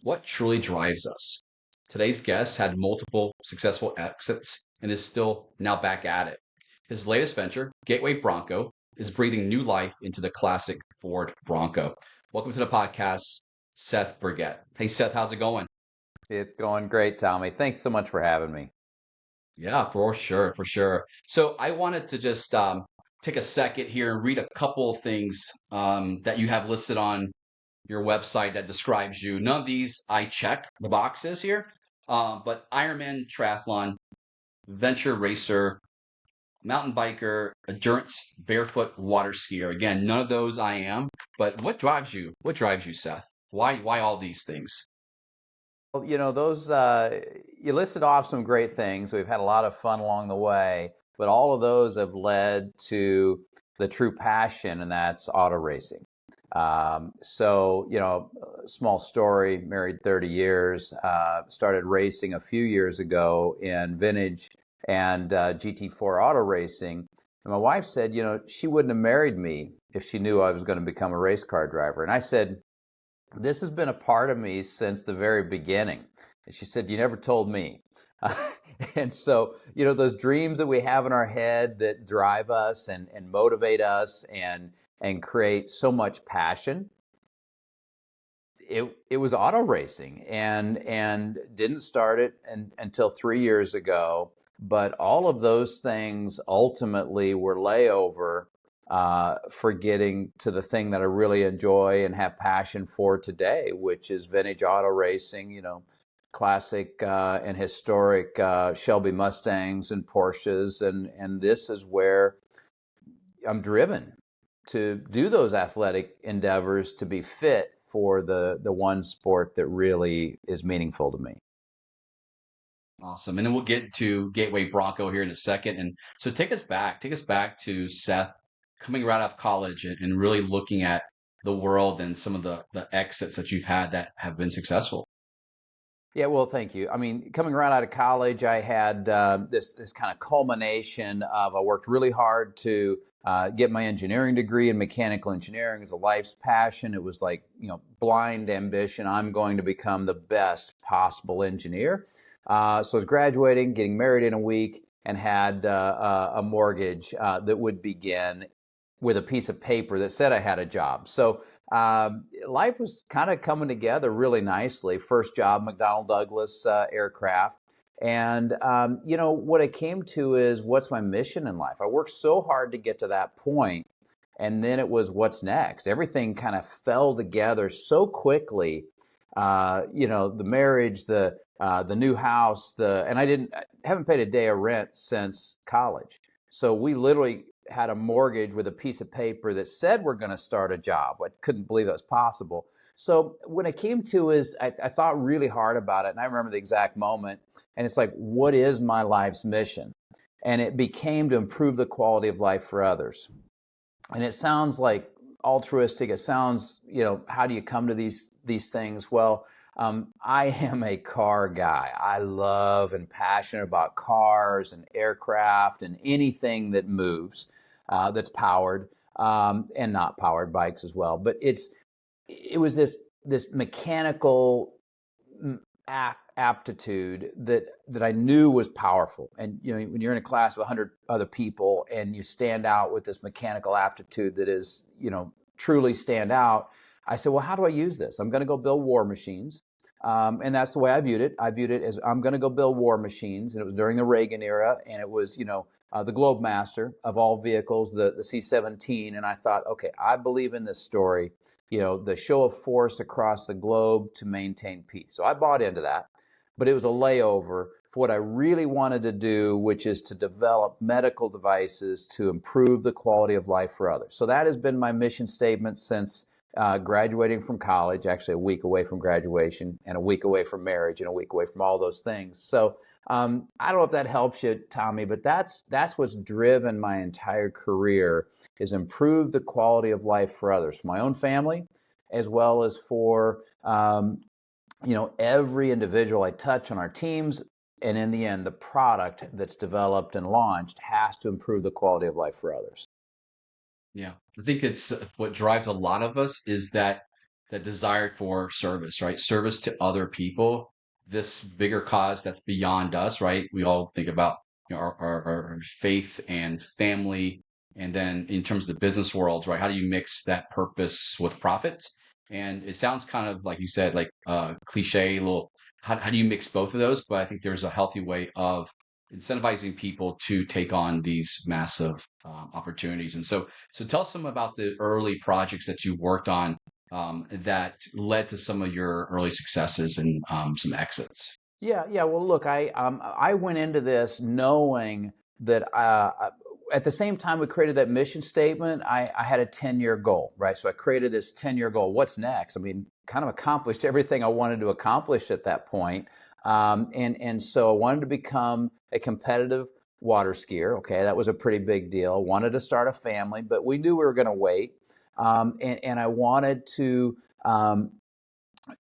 What truly drives us? Today's guest had multiple successful exits and is still now back at it. His latest venture, Gateway Bronco, is breathing new life into the classic Ford Bronco. Welcome to the podcast, Seth Burgett. Hey, Seth, how's it going? It's going great, Tommy. Thanks so much for having me. Yeah, for sure, for sure. So I wanted to just take a second here and read a couple of things that you have listed on your website that describes you. None of these I check the boxes here, but Ironman triathlon, venture racer, mountain biker, endurance, barefoot water skier. Again, none of those I am. But what drives you? What drives you, Seth? Why all these things? Well, those you listed off some great things. We've had a lot of fun along the way, but all of those have led to the true passion, and that's auto racing. Small story, married 30 years, started racing a few years ago in vintage and GT4 auto racing. And my wife said, she wouldn't have married me if she knew I was going to become a race car driver. And I said, this has been a part of me since the very beginning. And she said, you never told me. And so, those dreams that we have in our head that drive us and motivate us and create so much passion. It was auto racing and didn't start it until 3 years ago. But all of those things ultimately were layover for getting to the thing that I really enjoy and have passion for today, which is vintage auto racing, classic and historic Shelby Mustangs and Porsches. And this is where I'm driven to do those athletic endeavors to be fit for the one sport that really is meaningful to me. Awesome. And then we'll get to Gateway Bronco here in a second. And so take us back to Seth coming right out of college and really looking at the world and some of the exits that you've had that have been successful. Yeah, well, thank you. I mean, coming right out of college, I had this kind of culmination of I worked really hard to get my engineering degree in mechanical engineering as a life's passion. It was like, blind ambition. I'm going to become the best possible engineer. So I was graduating, getting married in a week, and had a mortgage that would begin with a piece of paper that said I had a job. So life was kind of coming together really nicely. First job, McDonnell Douglas aircraft. And, what I came to is what's my mission in life? I worked so hard to get to that point, and then it was what's next. Everything kind of fell together so quickly. The marriage, the new house, and I haven't paid a day of rent since college. So we literally had a mortgage with a piece of paper that said we're going to start a job. I couldn't believe that was possible. So when it came to is, I thought really hard about it, and I remember the exact moment. And it's like, what is my life's mission? And it became to improve the quality of life for others. And it sounds like altruistic. It sounds, how do you come to these things? Well, I am a car guy. I love and passionate about cars and aircraft and anything that moves, that's powered, and not powered, bikes as well. But it was this mechanical aptitude that I knew was powerful. And when you're in a class of 100 other people and you stand out with this mechanical aptitude that is truly stand out, I said, well, how do I use this? I'm going to go build war machines. And that's the way I viewed it. I viewed it as I'm going to go build war machines. And it was during the Reagan era. And it was, the Globemaster of all vehicles, the C-17. And I thought, okay, I believe in this story, the show of force across the globe to maintain peace. So I bought into that. But it was a layover for what I really wanted to do, which is to develop medical devices to improve the quality of life for others. So that has been my mission statement since graduating from college, actually a week away from graduation and a week away from marriage and a week away from all those things. So I don't know if that helps you, Tommy, but that's what's driven my entire career is improve the quality of life for others, for my own family, as well as for every individual I touch on our teams. And in the end, the product that's developed and launched has to improve the quality of life for others. Yeah, I think it's what drives a lot of us is that that desire for service, right? Service to other people, this bigger cause that's beyond us, right? We all think about, our faith and family. And then in terms of the business world, right? How do you mix that purpose with profit? And it sounds kind of like you said, like cliche, little, how do you mix both of those? But I think there's a healthy way of incentivizing people to take on these massive opportunities. And so tell us some about the early projects that you've worked on that led to some of your early successes and some exits. Yeah, yeah. Well, look, I went into this knowing that at the same time we created that mission statement, I had a 10-year goal, right? So I created this 10-year goal. What's next? I mean, kind of accomplished everything I wanted to accomplish at that point. And so I wanted to become a competitive water skier. Okay, that was a pretty big deal. Wanted to start a family, but we knew we were going to wait. And I wanted to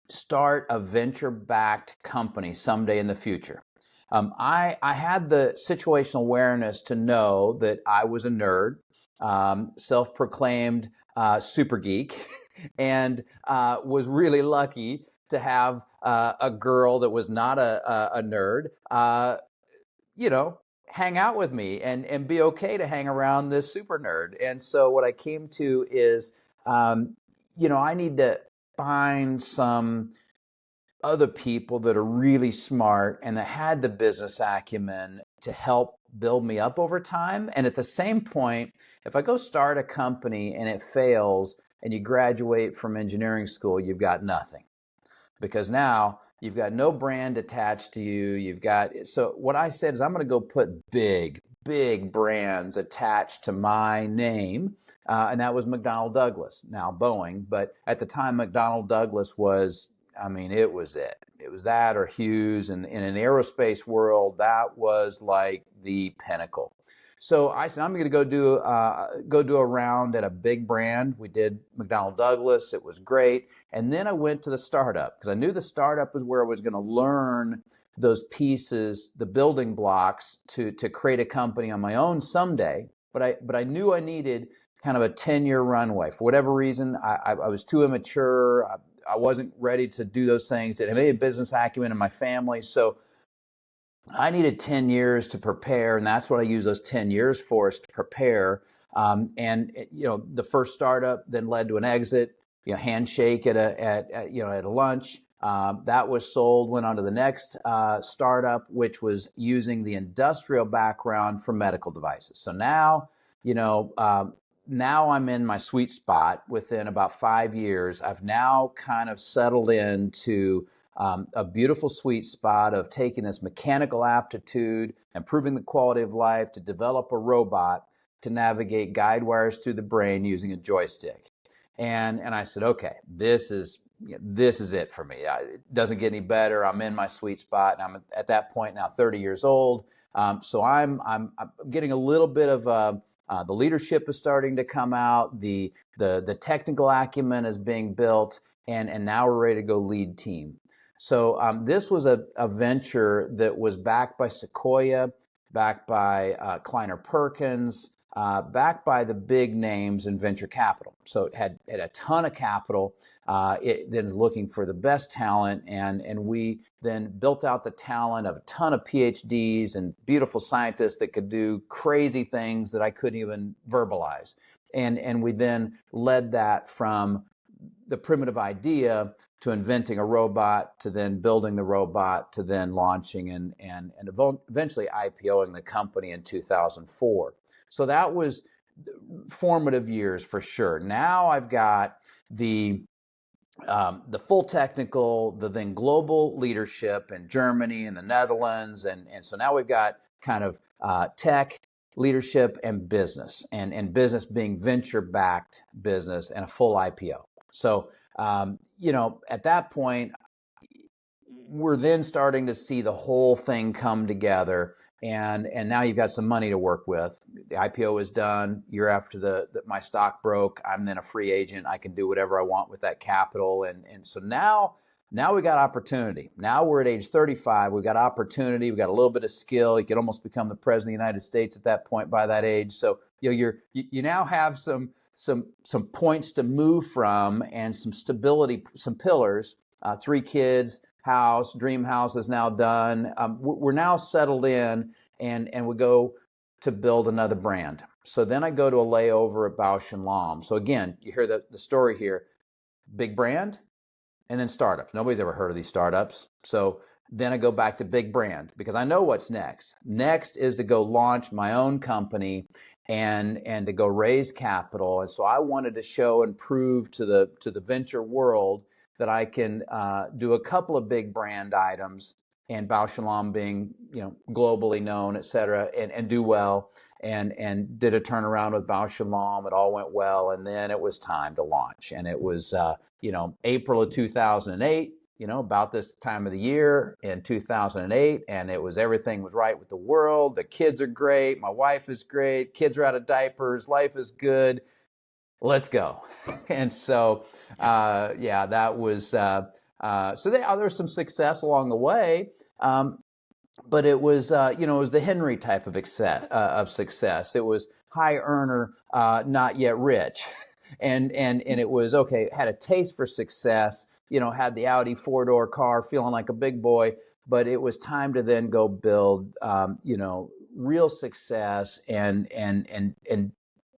start a venture-backed company someday in the future. I had the situational awareness to know that I was a nerd, self-proclaimed super geek, and was really lucky to have a girl that was not a nerd, hang out with me and be okay to hang around this super nerd. And so what I came to is, I need to find some other people that are really smart and that had the business acumen to help build me up over time. And at the same point, if I go start a company and it fails and you graduate from engineering school, you've got nothing, because now you've got no brand attached to you. So what I said is I'm going to go put big brands attached to my name. And that was McDonnell Douglas, now Boeing. But at the time, McDonnell Douglas was, it was it. It was that or Hughes. And in an aerospace world, that was like the pinnacle. So I said, I'm going to go do a round at a big brand. We did McDonnell Douglas. It was great. And then I went to the startup because I knew the startup was where I was going to learn those pieces, the building blocks to create a company on my own someday. But I knew I needed kind of a 10-year runway. For whatever reason, I was too immature. I wasn't ready to do those things. Didn't have any business acumen in my family. So I needed 10 years to prepare, and that's what I use those 10 years for, is to prepare. The first startup then led to an exit, handshake at a lunch. That was sold, went on to the next startup, which was using the industrial background for medical devices. So now, now I'm in my sweet spot. Within about 5 years, I've now kind of settled into a beautiful sweet spot of taking this mechanical aptitude, improving the quality of life, to develop a robot to navigate guide wires through the brain using a joystick. And I said, okay, this is it for me. It doesn't get any better. I'm in my sweet spot, and I'm at that point now 30 years old. So I'm getting a little bit of the leadership is starting to come out. The technical acumen is being built, and now we're ready to go lead team. So this was a venture that was backed by Sequoia, backed by Kleiner Perkins, backed by the big names in venture capital. So it had a ton of capital. It then is looking for the best talent, and we then built out the talent of a ton of PhDs and beautiful scientists that could do crazy things that I couldn't even verbalize. And we then led that from the primitive idea to inventing a robot, to then building the robot, to then launching and eventually IPOing the company in 2004. So that was formative years for sure. Now I've got the full technical, the then global leadership in Germany and the Netherlands. And so now we've got kind of tech, leadership, and business, and business being venture-backed business and a full IPO. So, at that point, we're then starting to see the whole thing come together, and now you've got some money to work with. The IPO is done. Year after my stock broke, I'm then a free agent. I can do whatever I want with that capital, and so now we got opportunity. Now we're at age 35. We've got opportunity. We've got a little bit of skill. You could almost become the president of the United States at that point by that age. So you now have some some points to move from and some stability, some pillars. 3 kids, house, dream house is now done. We're now settled in, and we go to build another brand. So then I go to a layover at Bausch and Lomb. So again, you hear the story here: big brand, and then startups. Nobody's ever heard of these startups. So then I go back to big brand because I know what's next. Next is to go launch my own company and to go raise capital. And so I wanted to show and prove to the venture world that I can do a couple of big brand items, and Bausch & Lomb being, globally known, et cetera, and do well, and did a turnaround with Bausch & Lomb. It all went well, and then it was time to launch. And it was, April of 2008, about this time of the year in 2008, and everything was right with the world. The kids are great. My wife is great. Kids are out of diapers. Life is good. Let's go. And so, that was, there was some success along the way. But it was, it was the Henry type of success. It was high earner, not yet rich. And it was, okay, had a taste for success, had the Audi 4-door car, feeling like a big boy, but it was time to then go build, real success and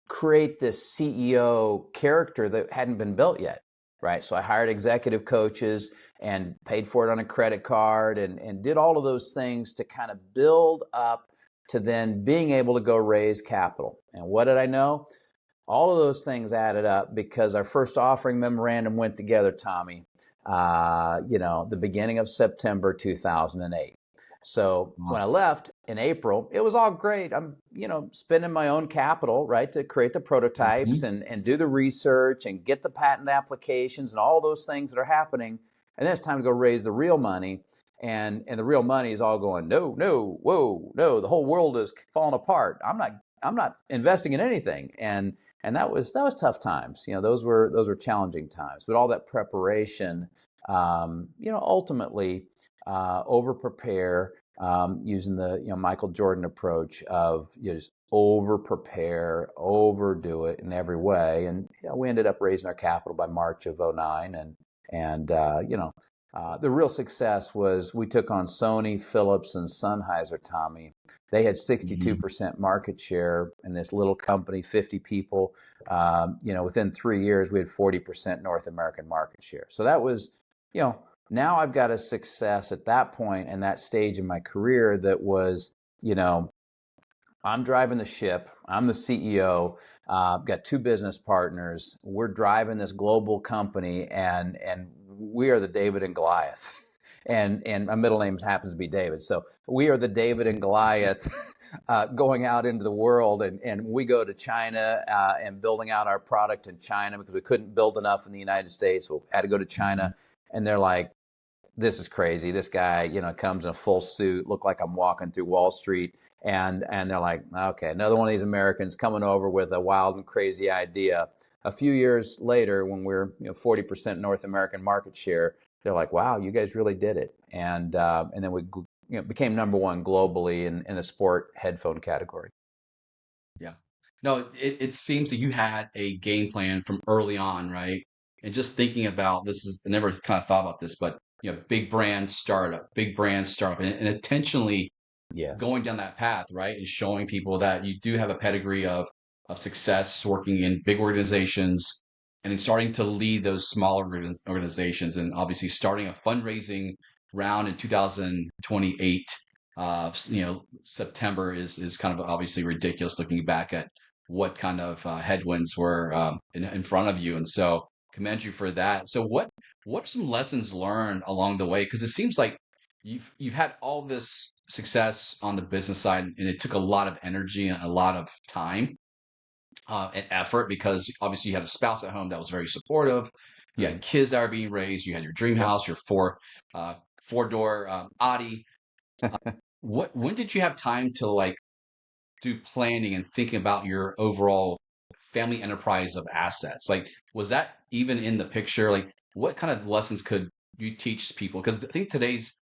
create this CEO character that hadn't been built yet, right? So I hired executive coaches and paid for it on a credit card and did all of those things to kind of build up to then being able to go raise capital. And what did I know? All of those things added up because our first offering memorandum went together, Tommy, the beginning of September 2008. So when I left in April, it was all great. I'm, spending my own capital, right, to create the prototypes and do the research and get the patent applications and all those things that are happening. And then it's time to go raise the real money. And the real money is all going, no, whoa, no, the whole world is falling apart. I'm not investing in anything. And that was tough times. Those were challenging times. But all that preparation, ultimately over prepare, using the Michael Jordan approach of just over prepare, overdo it in every way. And we ended up raising our capital by March of 2009, and the real success was we took on Sony, Philips, and Sennheiser, Tommy. They had 62% market share in this little company, 50 people. Within 3 years, we had 40% North American market share. So that was, now I've got a success at that point and that stage in my career that was, I'm driving the ship. I'm the CEO. I've got 2 business partners. We're driving this global company, and we are the David and Goliath. And my middle name happens to be David. So we are the David and Goliath going out into the world. And we go to China and building out our product in China because we couldn't build enough in the United States. So we had to go to China. And they're like, this is crazy. This guy, comes in a full suit, look like I'm walking through Wall Street. And they're like, okay, another one of these Americans coming over with a wild and crazy idea. A few years later, when we're 40% North American market share, they're like, wow, you guys really did it. And then we became number 1 globally in the sport headphone category. Yeah. No, it seems that you had a game plan from early on, right? And just thinking about I never kind of thought about this, but big brand startup, and intentionally going down that path, right? And showing people that you do have a pedigree of success working in big organizations and then starting to lead those smaller organizations, and obviously starting a fundraising round in 2028. September is kind of obviously ridiculous looking back at what kind of headwinds were in front of you. And so commend you for that. So what are some lessons learned along the way? Because it seems like you've had all this success on the business side, and it took a lot of energy and a lot of time and effort, because obviously you had a spouse at home that was very supportive. You had kids that were being raised. You had your dream house, your 4-door Audi. When did you have time to do planning and thinking about your overall family enterprise of assets? Was that even in the picture? What kind of lessons could you teach people? Because I think today's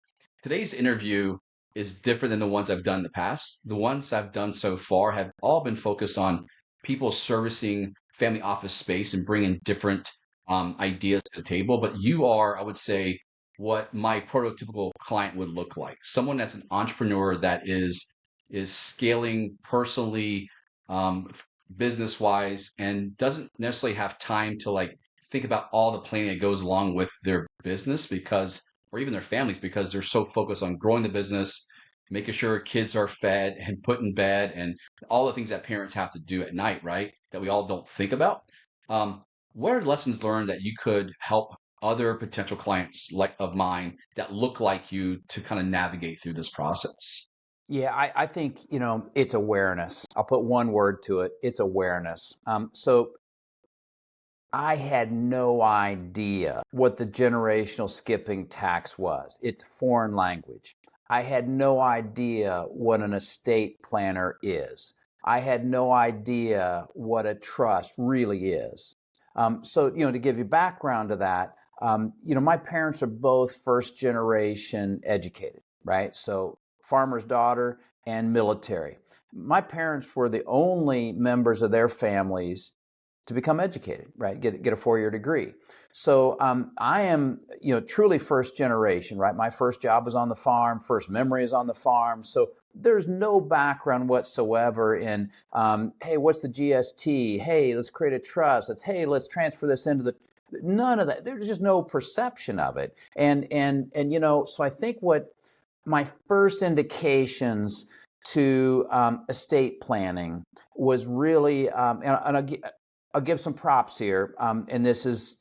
interview is different than the ones I've done in the past. The ones I've done so far have all been focused on people servicing family office space and bring in different ideas to the table. But you are, I would say, what my prototypical client would look like. Someone that's an entrepreneur that is scaling personally, um, business wise, and doesn't necessarily have time to like think about all the planning that goes along with their business because, or even their families, because they're so focused on growing the business, making sure kids are fed and put in bed, and all the things that parents have to do at night, right? That we all don't think about. Um, what are lessons learned that you could help other potential clients like of mine that look like you to kind of navigate through this process? Yeah, I think, it's awareness. I'll put one word to it. It's awareness. So I had no idea what the generational skipping tax was. It's foreign language. I had no idea what an estate planner is. I had no idea what a trust really is. So, to give you background to that, my parents are both first generation educated, right? So, farmer's daughter and military. My parents were the only members of their families to become educated, right? Get a 4-year degree. So I am, truly first generation, right? My first job was on the farm. First memory is on the farm. So there's no background whatsoever in, hey, what's the GST? Hey, let's create a trust. Let's transfer this into the. None of that. There's just no perception of it. And so I think what my first indications to estate planning was really, and I'll give some props here, and this is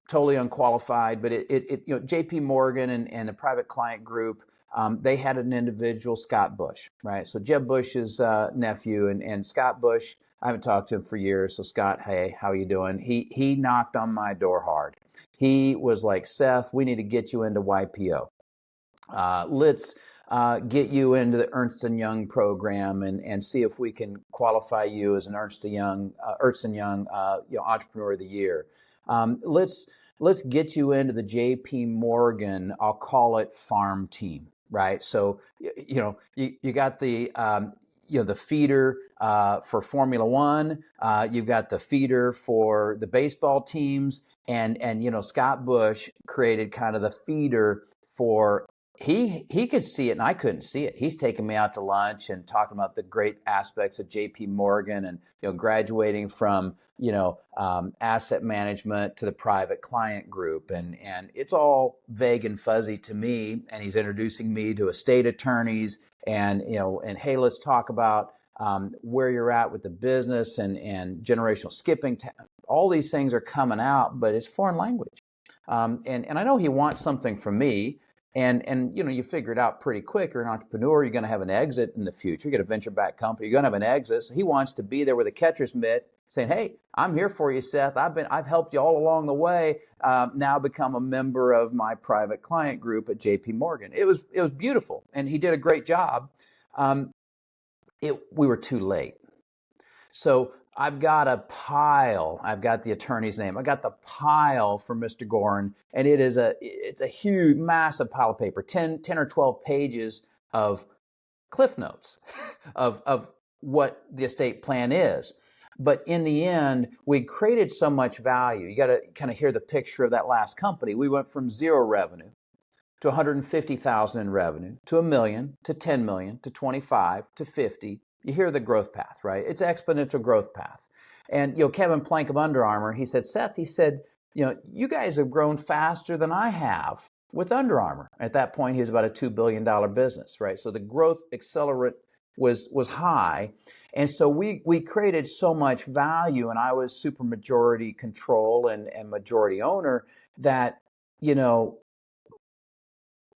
totally unqualified, but J.P. Morgan and the Private Client Group, they had an individual, Scott Bush, right? So Jeb Bush's nephew, and Scott Bush, I haven't talked to him for years. So Scott, hey, how are you doing? He knocked on my door hard. He was like, Seth, we need to get you into YPO. Let's get you into the Ernst & Young program and see if we can qualify you as an Ernst & Young Entrepreneur of the Year. Let's get you into the J.P. Morgan, I'll call it farm team, right? So you got the the feeder for Formula One. You've got the feeder for the baseball teams, and Scott Bush created kind of the feeder for. He could see it and I couldn't see it. He's taking me out to lunch and talking about the great aspects of J.P. Morgan and graduating from asset management to the Private Client Group, and it's all vague and fuzzy to me. And he's introducing me to estate attorneys and hey, let's talk about where you're at with the business and generational skipping. All these things are coming out, but it's foreign language. And I know he wants something from me. And you figure it out pretty quick. You're an entrepreneur. You're going to have an exit in the future. You get a venture-backed company. You're going to have an exit. So he wants to be there with a catcher's mitt, saying, "Hey, I'm here for you, Seth. I've helped you all along the way. Now become a member of my Private Client Group at J.P. Morgan." It was beautiful, and he did a great job. We were too late. So I've got a pile. I've got the attorney's name. I got the pile for Mr. Gorin, and it's a huge, massive pile of paper, 10 or 12 pages of cliff notes of what the estate plan is. But in the end, we created so much value. You got to kind of hear the picture of that last company. We went from 0 revenue to 150,000 in revenue to $1 million to 10 million to 25 to 50. You hear the growth path, right? It's exponential growth path. And Kevin Plank of Under Armour, he said, Seth, you guys have grown faster than I have with Under Armour. At that point, he was about a $2 billion business, right? So the growth accelerant was high. And so we created so much value, and I was super majority control and majority owner that,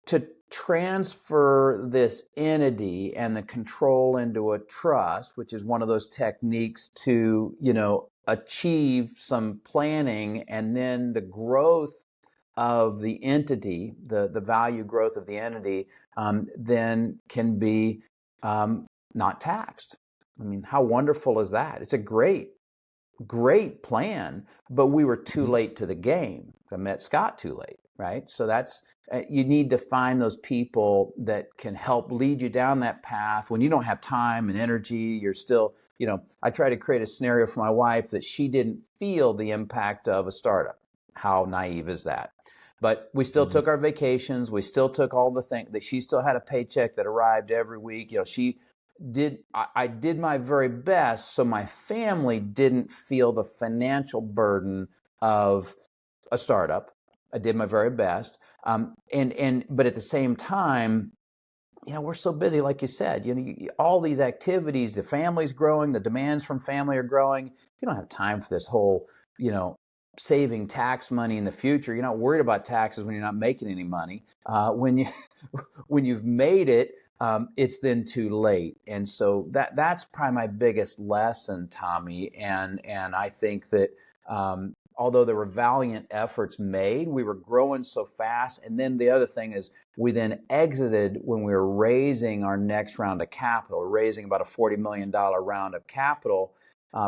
to transfer this entity and the control into a trust, which is one of those techniques to, achieve some planning, and then the growth of the entity, the value growth of the entity, then can be not taxed. I mean, how wonderful is that? It's a great plan, but we were too late to the game. I met Scott too late. right? So that's, you need to find those people that can help lead you down that path when you don't have time and energy. You're still, I try to create a scenario for my wife that she didn't feel the impact of a startup. How naive is that? But we still took our vacations. We still took all the things that she still had a paycheck that arrived every week. She did, I did my very best so my family didn't feel the financial burden of a startup. I did my very best. But at the same time, we're so busy, like you said, all these activities, the family's growing, the demands from family are growing. You don't have time for this whole, saving tax money in the future. You're not worried about taxes when you're not making any money. When you've made it, it's then too late. And so that's probably my biggest lesson, Tommy. And I think that although there were valiant efforts made, we were growing so fast. And then the other thing is we then exited when we were raising our next round of capital, raising about a $40 million round of capital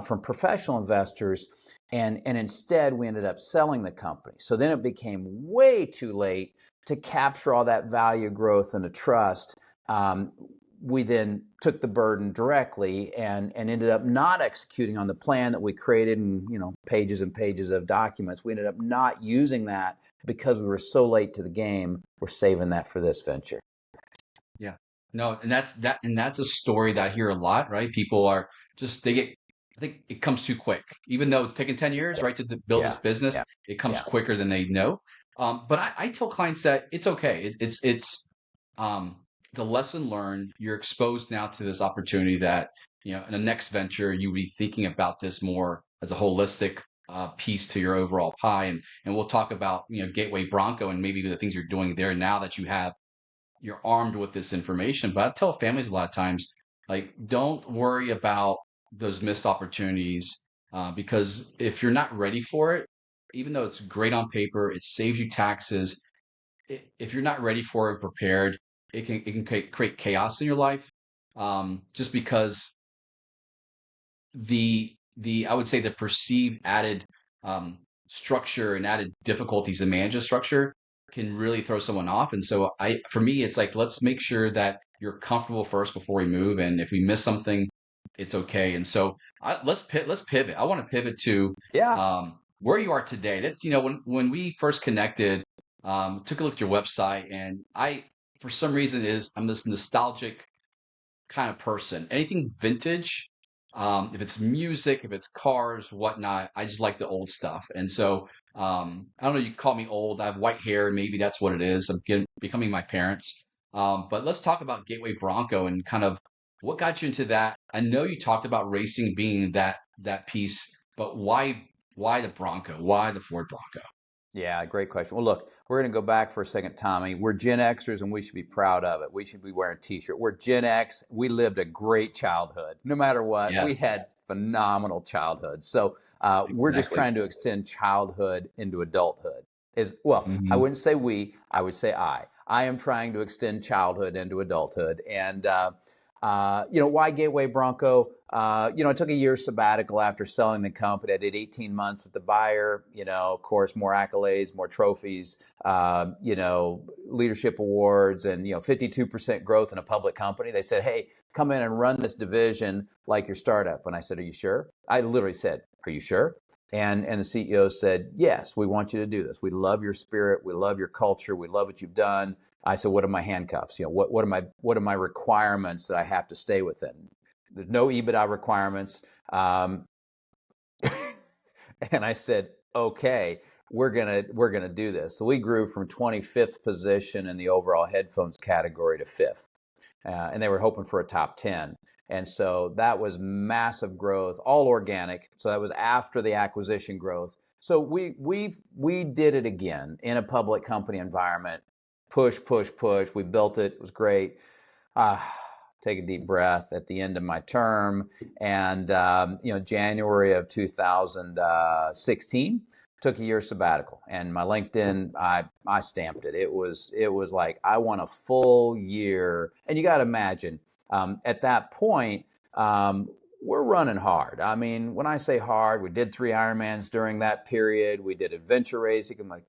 from professional investors. And instead, we ended up selling the company. So then it became way too late to capture all that value growth and the trust. We then took the burden directly and ended up not executing on the plan that we created in pages and pages of documents. We ended up not using that because we were so late to the game. We're saving that for this venture. Yeah. No, and that's a story that I hear a lot, right? People are I think it comes too quick. Even though it's taken 10 years, right, to build this business, it comes quicker than they know. But I tell clients that it's okay. It's the lesson learned. You're exposed now to this opportunity that, in the next venture, you would be thinking about this more as a holistic piece to your overall pie. And we'll talk about, Gateway Bronco and maybe the things you're doing there now that you're armed with this information. But I tell families a lot of times, like, don't worry about those missed opportunities because if you're not ready for it, even though it's great on paper, it saves you taxes. If you're not ready for it, prepared, it can create chaos in your life. Just because the I would say the perceived added structure and added difficulties in managing structure can really throw someone off. And so for me, it's like, let's make sure that you're comfortable first before we move. And if we miss something, it's okay. And so let's pivot. I want to pivot to where you are today. That's, when we first connected, took a look at your website, and for some reason I'm this nostalgic kind of person. Anything vintage, if it's music, if it's cars, whatnot, I just like the old stuff. And so I don't know, you call me old. I have white hair. Maybe that's what it is. I'm becoming my parents. But let's talk about Gateway Bronco and kind of what got you into that. I know you talked about racing being that piece, but why the Bronco? Why the Ford Bronco? Yeah, great question. Well, look, we're going to go back for a second, Tommy. We're Gen Xers and we should be proud of it. We should be wearing a t-shirt. We're Gen X. We lived a great childhood. No matter what, Yes, we had phenomenal childhood. So we're just exactly. trying to extend childhood into adulthood. I Hmm. wouldn't say we, I would say I. I am trying to extend childhood into adulthood. And, why Gateway Bronco? I took a year sabbatical after selling the company. I did 18 months with the buyer, of course, more accolades, more trophies, leadership awards, and, 52% growth in a public company. They said, hey, come in and run this division like your startup. And I said, are you sure? I literally said, are you sure? And the CEO said, yes, we want you to do this. We love your spirit. We love your culture. We love what you've done. I said, what are my handcuffs? What are my requirements that I have to stay within? There's no EBITDA requirements. And I said, okay, we're gonna do this. So we grew from 25th position in the overall headphones category to 5th. And they were hoping for a top 10. And so that was massive growth, all organic. So that was after the acquisition growth. So we did it again in a public company environment. Push, push, push. We built it. It was great. Take a deep breath at the end of my term. And, January of 2016, took a year sabbatical. And my LinkedIn, I stamped it. It was like, I want a full year. And you got to imagine, at that point, we're running hard. I mean, when I say hard, we did 3 Ironmans during that period. We did adventure racing. I'm like,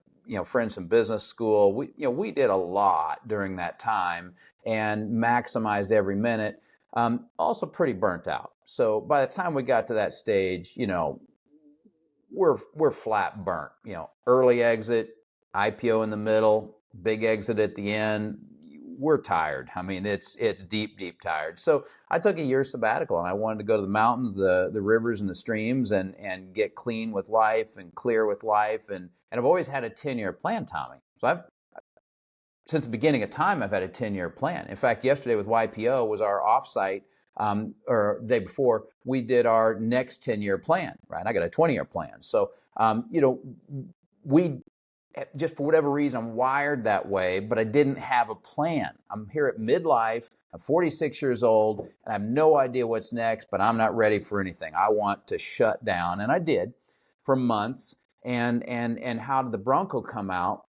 friends from business school. We did a lot during that time and maximized every minute. Also pretty burnt out. So by the time we got to that stage, we're flat burnt. Early exit, IPO in the middle, big exit at the end. We're tired. I mean, it's deep, deep tired. So I took a year sabbatical, and I wanted to go to the mountains, the rivers, and the streams, and get clean with life and clear with life. And I've always had a 10-year plan, Tommy. So since the beginning of time, I've had a 10-year plan. In fact, yesterday with YPO was our offsite, or the day before, we did our next 10-year plan, right? I got a 20-year plan. So, we just for whatever reason, I'm wired that way, but I didn't have a plan. I'm here at midlife. I'm 46 years old, and I have no idea what's next, but I'm not ready for anything. I want to shut down, and I did for months. And how did the Bronco come out?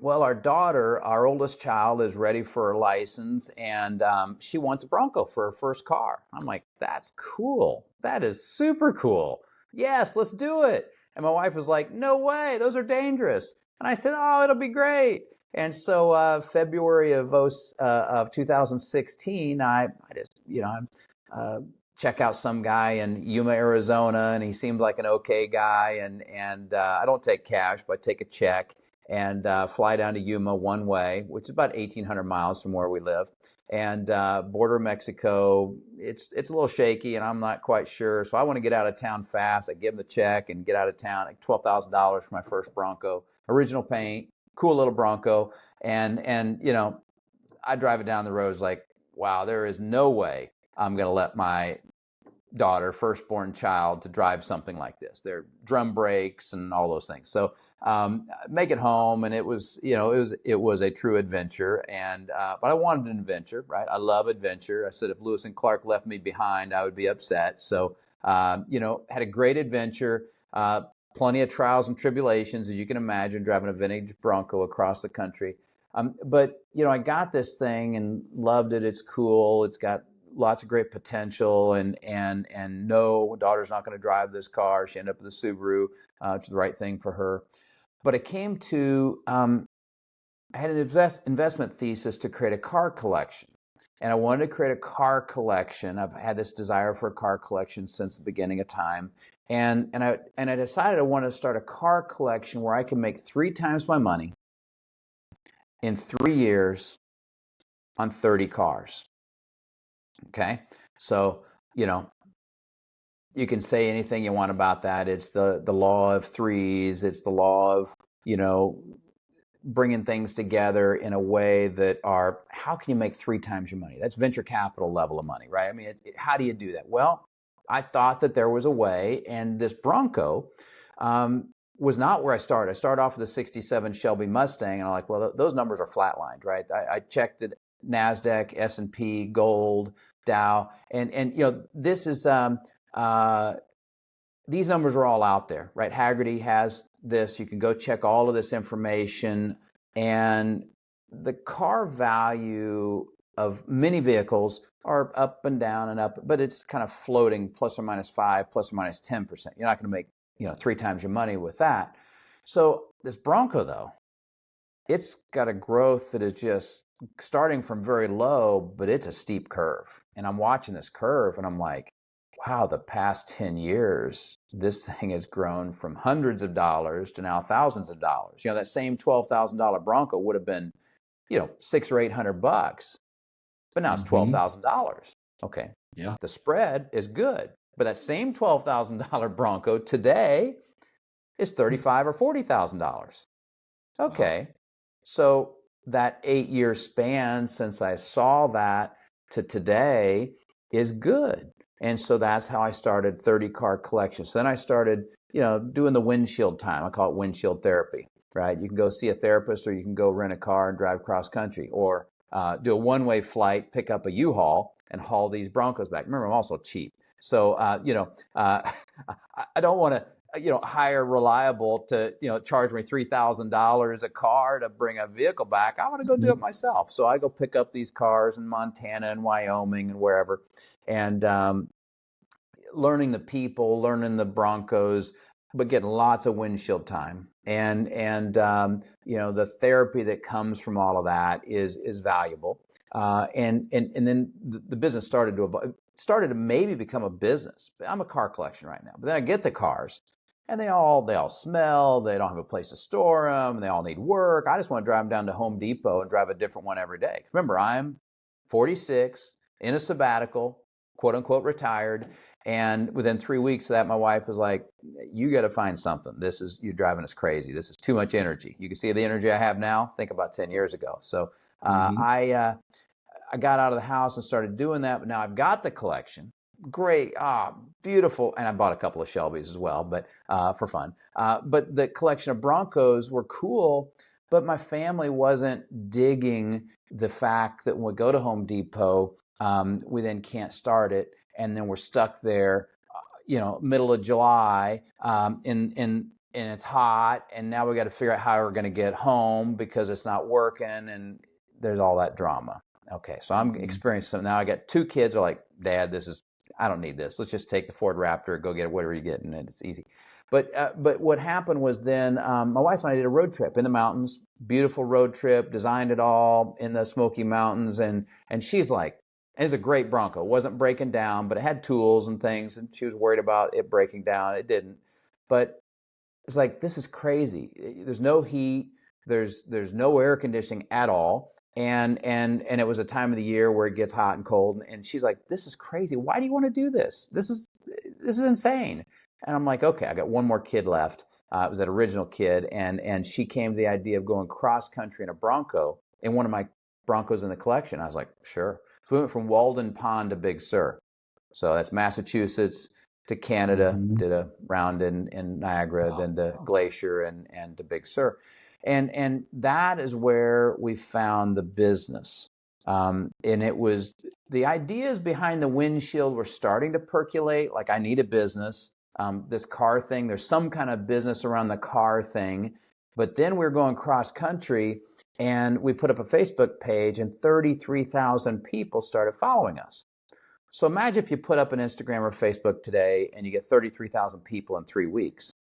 Well, our daughter, our oldest child, is ready for her license, and she wants a Bronco for her first car. I'm like, that's cool. That is super cool. Yes, let's do it. And my wife was like, no way, those are dangerous. And I said, oh, it'll be great. And so February of 2016, I just, check out some guy in Yuma, Arizona, and he seemed like an okay guy. And I don't take cash, but I take a check and fly down to Yuma one way, which is about 1,800 miles from where we live. And border Mexico, it's a little shaky, and I'm not quite sure. So I want to get out of town fast. I give him the check and get out of town, like $12,000 for my first Bronco. Original paint, cool little Bronco. And I drive it down the road. It's like, wow, there is no way I'm going to let my daughter, firstborn child, to drive something like this. They're drum brakes and all those things. So make it home, and it was a true adventure. And but I wanted an adventure, right? I love adventure. I said if Lewis and Clark left me behind, I would be upset. So had a great adventure. Plenty of trials and tribulations, as you can imagine, driving a vintage Bronco across the country. But I got this thing and loved it. It's cool. It's got lots of great potential, and no, daughter's not going to drive this car. She ended up with a Subaru, which is the right thing for her. But it came to, I had an investment thesis to create a car collection. And I wanted to create a car collection. I've had this desire for a car collection since the beginning of time. And I decided I wanted to start a car collection where I could make 3 times my money in 3 years on 30 cars. Okay, so you can say anything you want about that. It's the law of threes. It's the law of bringing things together in a way that are, how can you make 3 times your money? That's venture capital level of money, right? I mean, how do you do that? Well, I thought that there was a way, and this Bronco was not where I started. I started off with a 67 Shelby Mustang, and I'm like, well, those numbers are flatlined, right? I checked the NASDAQ, S&P, gold, Dow, and this is these numbers are all out there, right? Haggerty has this. You can go check all of this information, and the car value of many vehicles are up and down and up, but it's kind of floating plus or minus 5, plus or minus 10%. You're not going to make 3 times your money with that. So this Bronco, though, it's got a growth that is just starting from very low, but it's a steep curve. And I'm watching this curve, and I'm like, wow, the past 10 years, this thing has grown from hundreds of dollars to now thousands of dollars. That same $12,000 Bronco would have been, $600 or $800, but now it's $12,000. Okay. Yeah. The spread is good, but that same $12,000 Bronco today is $35,000 or $40,000. Okay. Wow. So that 8-year span since I saw that to today is good. And so that's how I started 30 car collection. So then I started, doing the windshield time. I call it windshield therapy, right? You can go see a therapist, or you can go rent a car and drive cross country, or do a one-way flight, pick up a U-Haul and haul these Broncos back. Remember, I'm also cheap. So, I don't want to, hire Reliable to, charge me $3,000 a car to bring a vehicle back. I want to go do it myself. So I go pick up these cars in Montana and Wyoming and wherever, and learning the people, learning the Broncos, but getting lots of windshield time. And the therapy that comes from all of that is valuable. And then the business started to evolve, started to maybe become a business. I'm a car collection right now, but then I get the cars, and they all smell. They don't have a place to store them. They all need work. I just want to drive them down to Home Depot and drive a different one every day. Remember, I'm 46, in a sabbatical, quote unquote retired. And within 3 weeks of that, my wife was like, you got to find something. You're driving us crazy. This is too much energy. You can see the energy I have now. Think about 10 years ago. So I got out of the house and started doing that. But now I've got the collection. Great, beautiful. And I bought a couple of Shelbys as well, but for fun. But the collection of Broncos were cool, but my family wasn't digging the fact that when we go to Home Depot, we then can't start it. And then we're stuck there, middle of July, and it's hot. And now we got to figure out how we're going to get home because it's not working. And there's all that drama. Okay, so I'm experiencing something now. I got 2 kids who are like, Dad, I don't need this. Let's just take the Ford Raptor, go get whatever you get, and it's easy. But what happened was then my wife and I did a road trip in the mountains, beautiful road trip, designed it all in the Smoky Mountains, and she's like, it's a great Bronco. It wasn't breaking down, but it had tools and things, and she was worried about it breaking down. It didn't. But it's like, this is crazy. There's no heat. There's no air conditioning at all. And it was a time of the year where it gets hot and cold. And she's like, this is crazy. Why do you want to do this? This is insane. And I'm like, okay, I got one more kid left. It was that original kid. And she came to the idea of going cross country in a Bronco, in one of my Broncos in the collection. I was like, sure. So we went from Walden Pond to Big Sur. So that's Massachusetts to Canada, did a round in Niagara, then to Glacier and to Big Sur. And that is where we found the business. And it was, the ideas behind the windshield were starting to percolate. Like, I need a business. This car thing, there's some kind of business around the car thing. But then we were going cross country, and we put up a Facebook page, and 33,000 people started following us. So imagine if you put up an Instagram or Facebook today and you get 33,000 people in 3 weeks.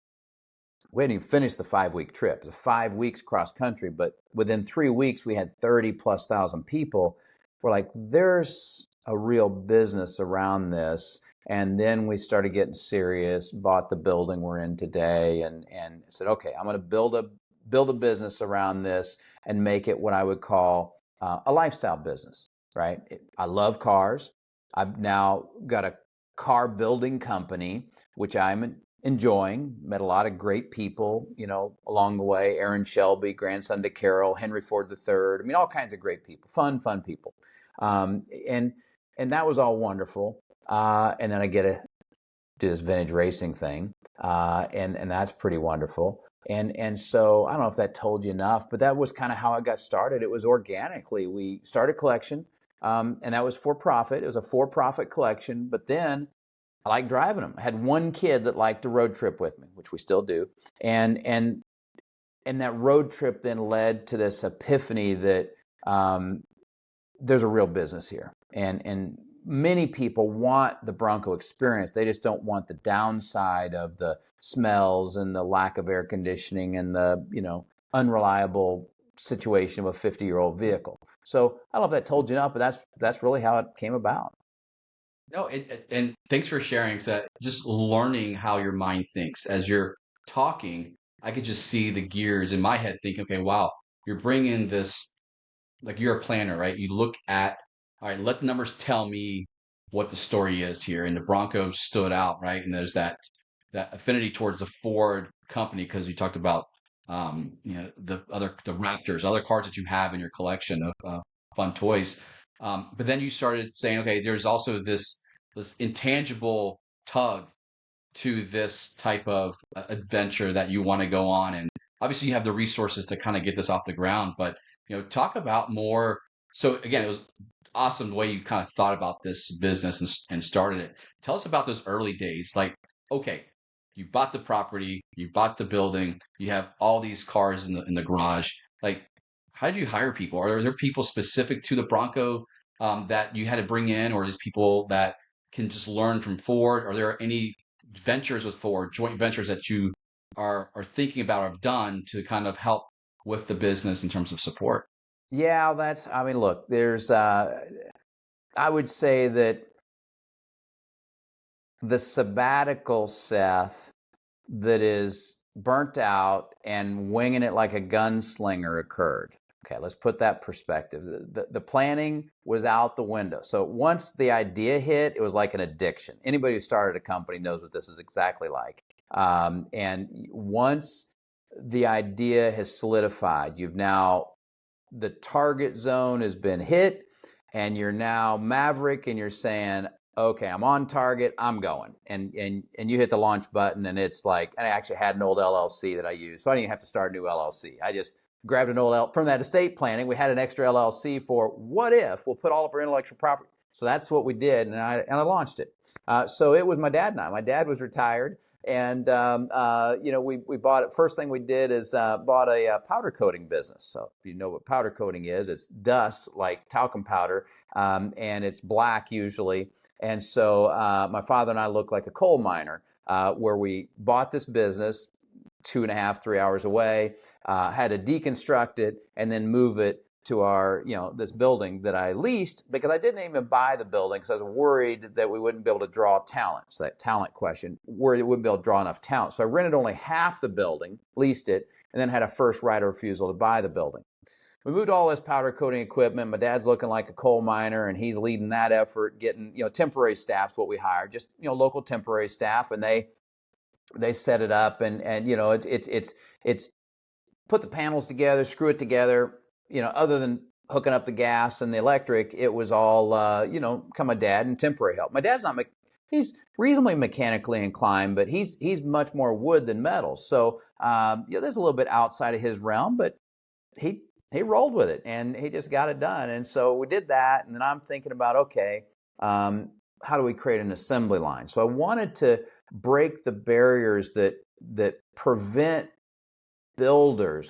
We hadn't even finished the 5-week trip. It was 5 weeks cross country, but within 3 weeks, we had 30,000+ people. We're like, there's a real business around this. And then we started getting serious, bought the building we're in today, and said, okay, I'm going to build a business around this and make it what I would call a lifestyle business, right? I love cars. I've now got a car building company, which I'm enjoying. Met a lot of great people, along the way. Aaron Shelby, grandson to Carol, Henry Ford III. I mean, all kinds of great people, fun people. And that was all wonderful. And then I get to do this vintage racing thing. And that's pretty wonderful. And so I don't know if that told you enough, but that was kind of how I got started. It was organically. We started a collection, and that was for profit. It was a for-profit collection, but then I liked driving them. I had one kid that liked to road trip with me, which we still do. And that road trip then led to this epiphany that there's a real business here. And many people want the Bronco experience. They just don't want the downside of the smells and the lack of air conditioning and the, unreliable situation of a 50-year-old vehicle. So I don't know if that told you enough, but that's really how it came about. No, and thanks for sharing. That just learning how your mind thinks as you're talking, I could just see the gears in my head thinking, okay, wow, you're bringing this, like, you're a planner, right? You look at, all right, let the numbers tell me what the story is here. And the Bronco stood out, right? And there's that affinity towards the Ford company because you talked about, the Raptors, other cars that you have in your collection of fun toys. But then you started saying, okay, there's also this intangible tug to this type of adventure that you want to go on, and obviously you have the resources to kind of get this off the ground. But talk about more. So again, it was awesome the way you kind of thought about this business and started it. Tell us about those early days. Like, okay, you bought the property, you bought the building, you have all these cars in the garage. Like, how did you hire people? Are there people specific to the Bronco that you had to bring in, or is people that can just learn from Ford? Are there any ventures with Ford, joint ventures that you are thinking about or have done to kind of help with the business in terms of support? Yeah, I mean, look, I would say that the sabbatical Seth that is burnt out and winging it like a gunslinger occurred. Okay, let's put that perspective. The planning was out the window. So once the idea hit, it was like an addiction. Anybody who started a company knows what this is exactly like. And once the idea has solidified, the target zone has been hit, and you're now maverick, and you're saying, okay, I'm on target, I'm going. And you hit the launch button, and it's like, and I actually had an old LLC that I used, so I didn't even have to start a new LLC. I just grabbed an old from that estate planning. We had an extra LLC for what if we'll put all of our intellectual property. So that's what we did, and I launched it. So it was my dad and I. My dad was retired, and we bought it. First thing we did is bought a powder coating business. So if you know what powder coating is, it's dust like talcum powder, and it's black usually. And so my father and I looked like a coal miner, where we bought this business 2.5, 3 hours away, had to deconstruct it and then move it to our, this building that I leased, because I didn't even buy the building because I was worried that we wouldn't be able to draw talent. So that talent question, worried we wouldn't be able to draw enough talent. So I rented only half the building, leased it, and then had a first right of refusal to buy the building. We moved all this powder coating equipment. My dad's looking like a coal miner, and he's leading that effort, getting, temporary staff's what we hired, just, local temporary staff, and they set it up, and it's put the panels together, screw it together. Other than hooking up the gas and the electric, it was all, come my dad and temporary help. My dad's not, he's reasonably mechanically inclined, but he's much more wood than metal. So, there's a little bit outside of his realm, but he rolled with it and he just got it done. And so we did that. And then I'm thinking about, okay, how do we create an assembly line? So I wanted to break the barriers that prevent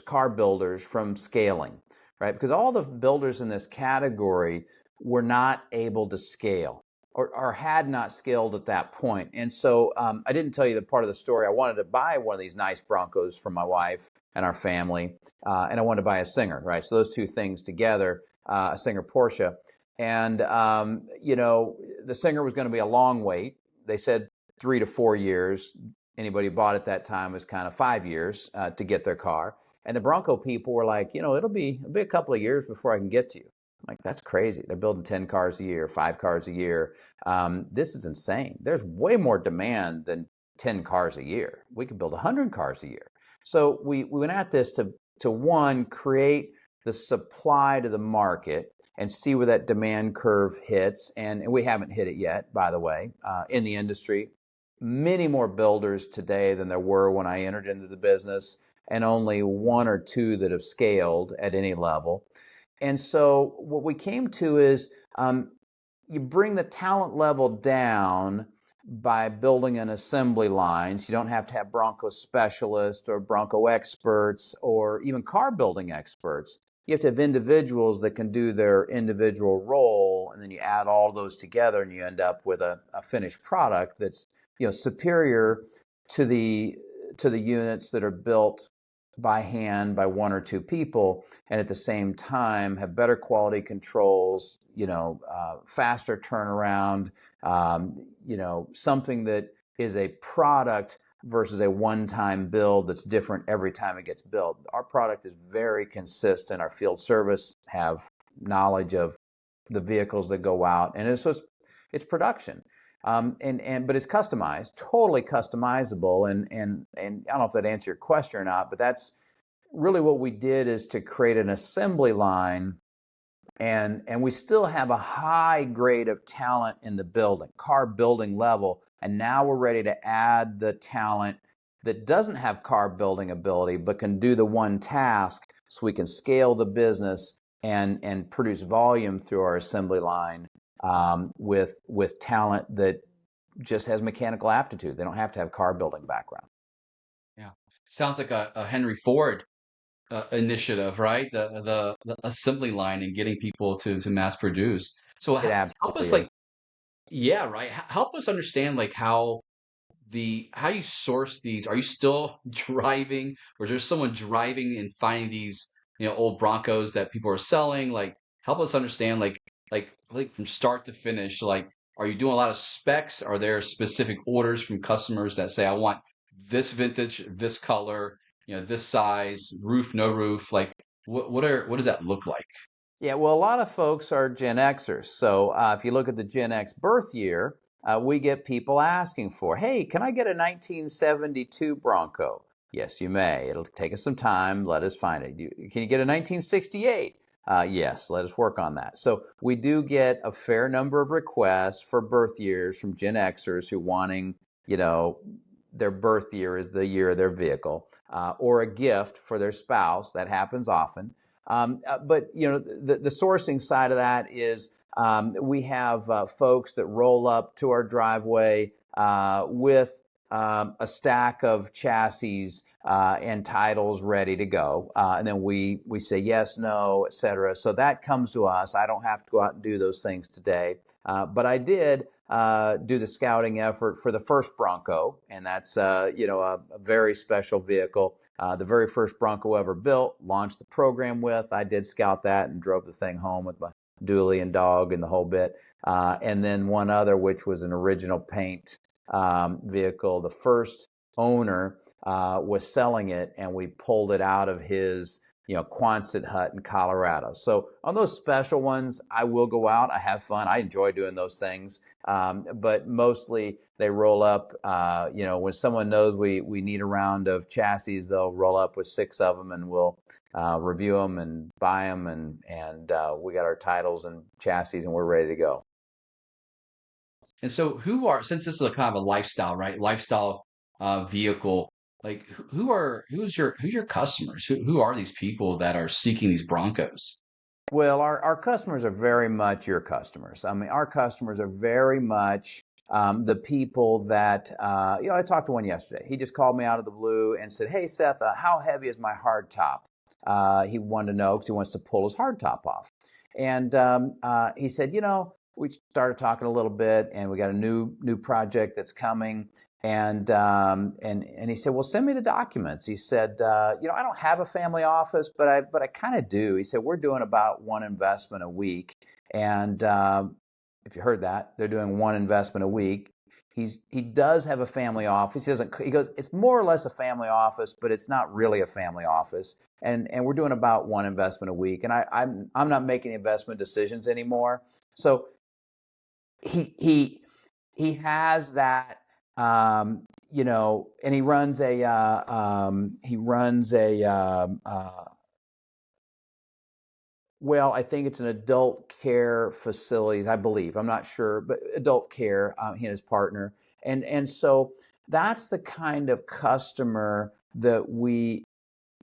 car builders from scaling, right? Because all the builders in this category were not able to scale or had not scaled at that point. And so I didn't tell you the part of the story. I wanted to buy one of these nice Broncos for my wife and our family, and I wanted to buy a Singer, right? So those two things together, a Singer Porsche. And, the Singer was going to be a long wait. They said 3 to 4 years. Anybody who bought at that time was kind of 5 years to get their car. And the Bronco people were like, it'll be a couple of years before I can get to you. I'm like, that's crazy. They're building 10 cars a year, 5 cars a year. This is insane. There's way more demand than 10 cars a year. We could build 100 cars a year. So we went at this to one, create the supply to the market and see where that demand curve hits. And we haven't hit it yet, by the way, in the industry. Many more builders today than there were when I entered into the business, and only 1 or 2 that have scaled at any level. And so what we came to is you bring the talent level down by building an assembly line. So you don't have to have Bronco specialists or Bronco experts or even car building experts. You have to have individuals that can do their individual role, and then you add all those together and you end up with a finished product that's superior to the units that are built by hand by 1 or 2 people, and at the same time have better quality controls, faster turnaround, something that is a product versus a one-time build that's different every time it gets built. Our product is very consistent. Our field service have knowledge of the vehicles that go out, and it's production. But it's customized, totally customizable. And I don't know if that answered your question or not, but that's really what we did, is to create an assembly line. And we still have a high grade of talent in the car building level. And now we're ready to add the talent that doesn't have car building ability, but can do the one task, so we can scale the business and produce volume through our assembly line. With talent that just has mechanical aptitude. They don't have to have car building background. Yeah, sounds like a Henry Ford initiative, right? The assembly line and getting people to mass produce. So It help us, absolutely like, is. yeah, right. Help us understand like how the how you source these. Are you still driving, or is there someone driving and finding these, old Broncos that people are selling? Like, help us understand, like from start to finish. Like, are you doing a lot of specs? Are there specific orders from customers that say, I want this vintage, this color, this size, roof, no roof? Like, what does that look like? Yeah, well, a lot of folks are Gen Xers. So if you look at the Gen X birth year, we get people asking for, hey, can I get a 1972 Bronco? Yes, you may. It'll take us some time. Let us find it. Can you get a 1968? Yes, let us work on that. So we do get a fair number of requests for birth years from Gen Xers who wanting, their birth year is the year of their vehicle, or a gift for their spouse. That happens often. But the sourcing side of that is we have folks that roll up to our driveway with a stack of chassis and titles ready to go, and then we say yes, no, etc. So that comes to us. I don't have to go out and do those things today, but I did do the scouting effort for the first Bronco, and that's a very special vehicle. The very first Bronco ever built, launched the program with. I did scout that and drove the thing home with my dually and dog and the whole bit. And then one other, which was an original paint vehicle. The first owner was selling it, and we pulled it out of his Quonset hut in Colorado. So on those special ones, I will go out. I have fun. I enjoy doing those things. But mostly they roll up, when someone knows we need a round of chassis, they'll roll up with 6 of them, and we'll review them and buy them. And we got our titles and chassis, and we're ready to go. And so, since this is a kind of a lifestyle, right? Lifestyle vehicle. Like, who's your customers? Who are these people that are seeking these Broncos? Well, our customers are very much your customers. I mean, our customers are very much the people that, I talked to one yesterday. He just called me out of the blue and said, hey, Seth, how heavy is my hard top? He wanted to know because he wants to pull his hard top off. And he said, we started talking a little bit, and we got a new project that's coming. And he said, well, send me the documents. He said, I don't have a family office, but I kind of do. He said, we're doing about one investment a week. And if you heard that, they're doing one investment a week. He does have a family office. He goes, it's more or less a family office, but it's not really a family office. And we're doing about one investment a week. And I'm not making investment decisions anymore. So he has that. And he runs well, I think it's an adult care facilities, I believe. I'm not sure, but adult care, he and his partner. And so that's the kind of customer that we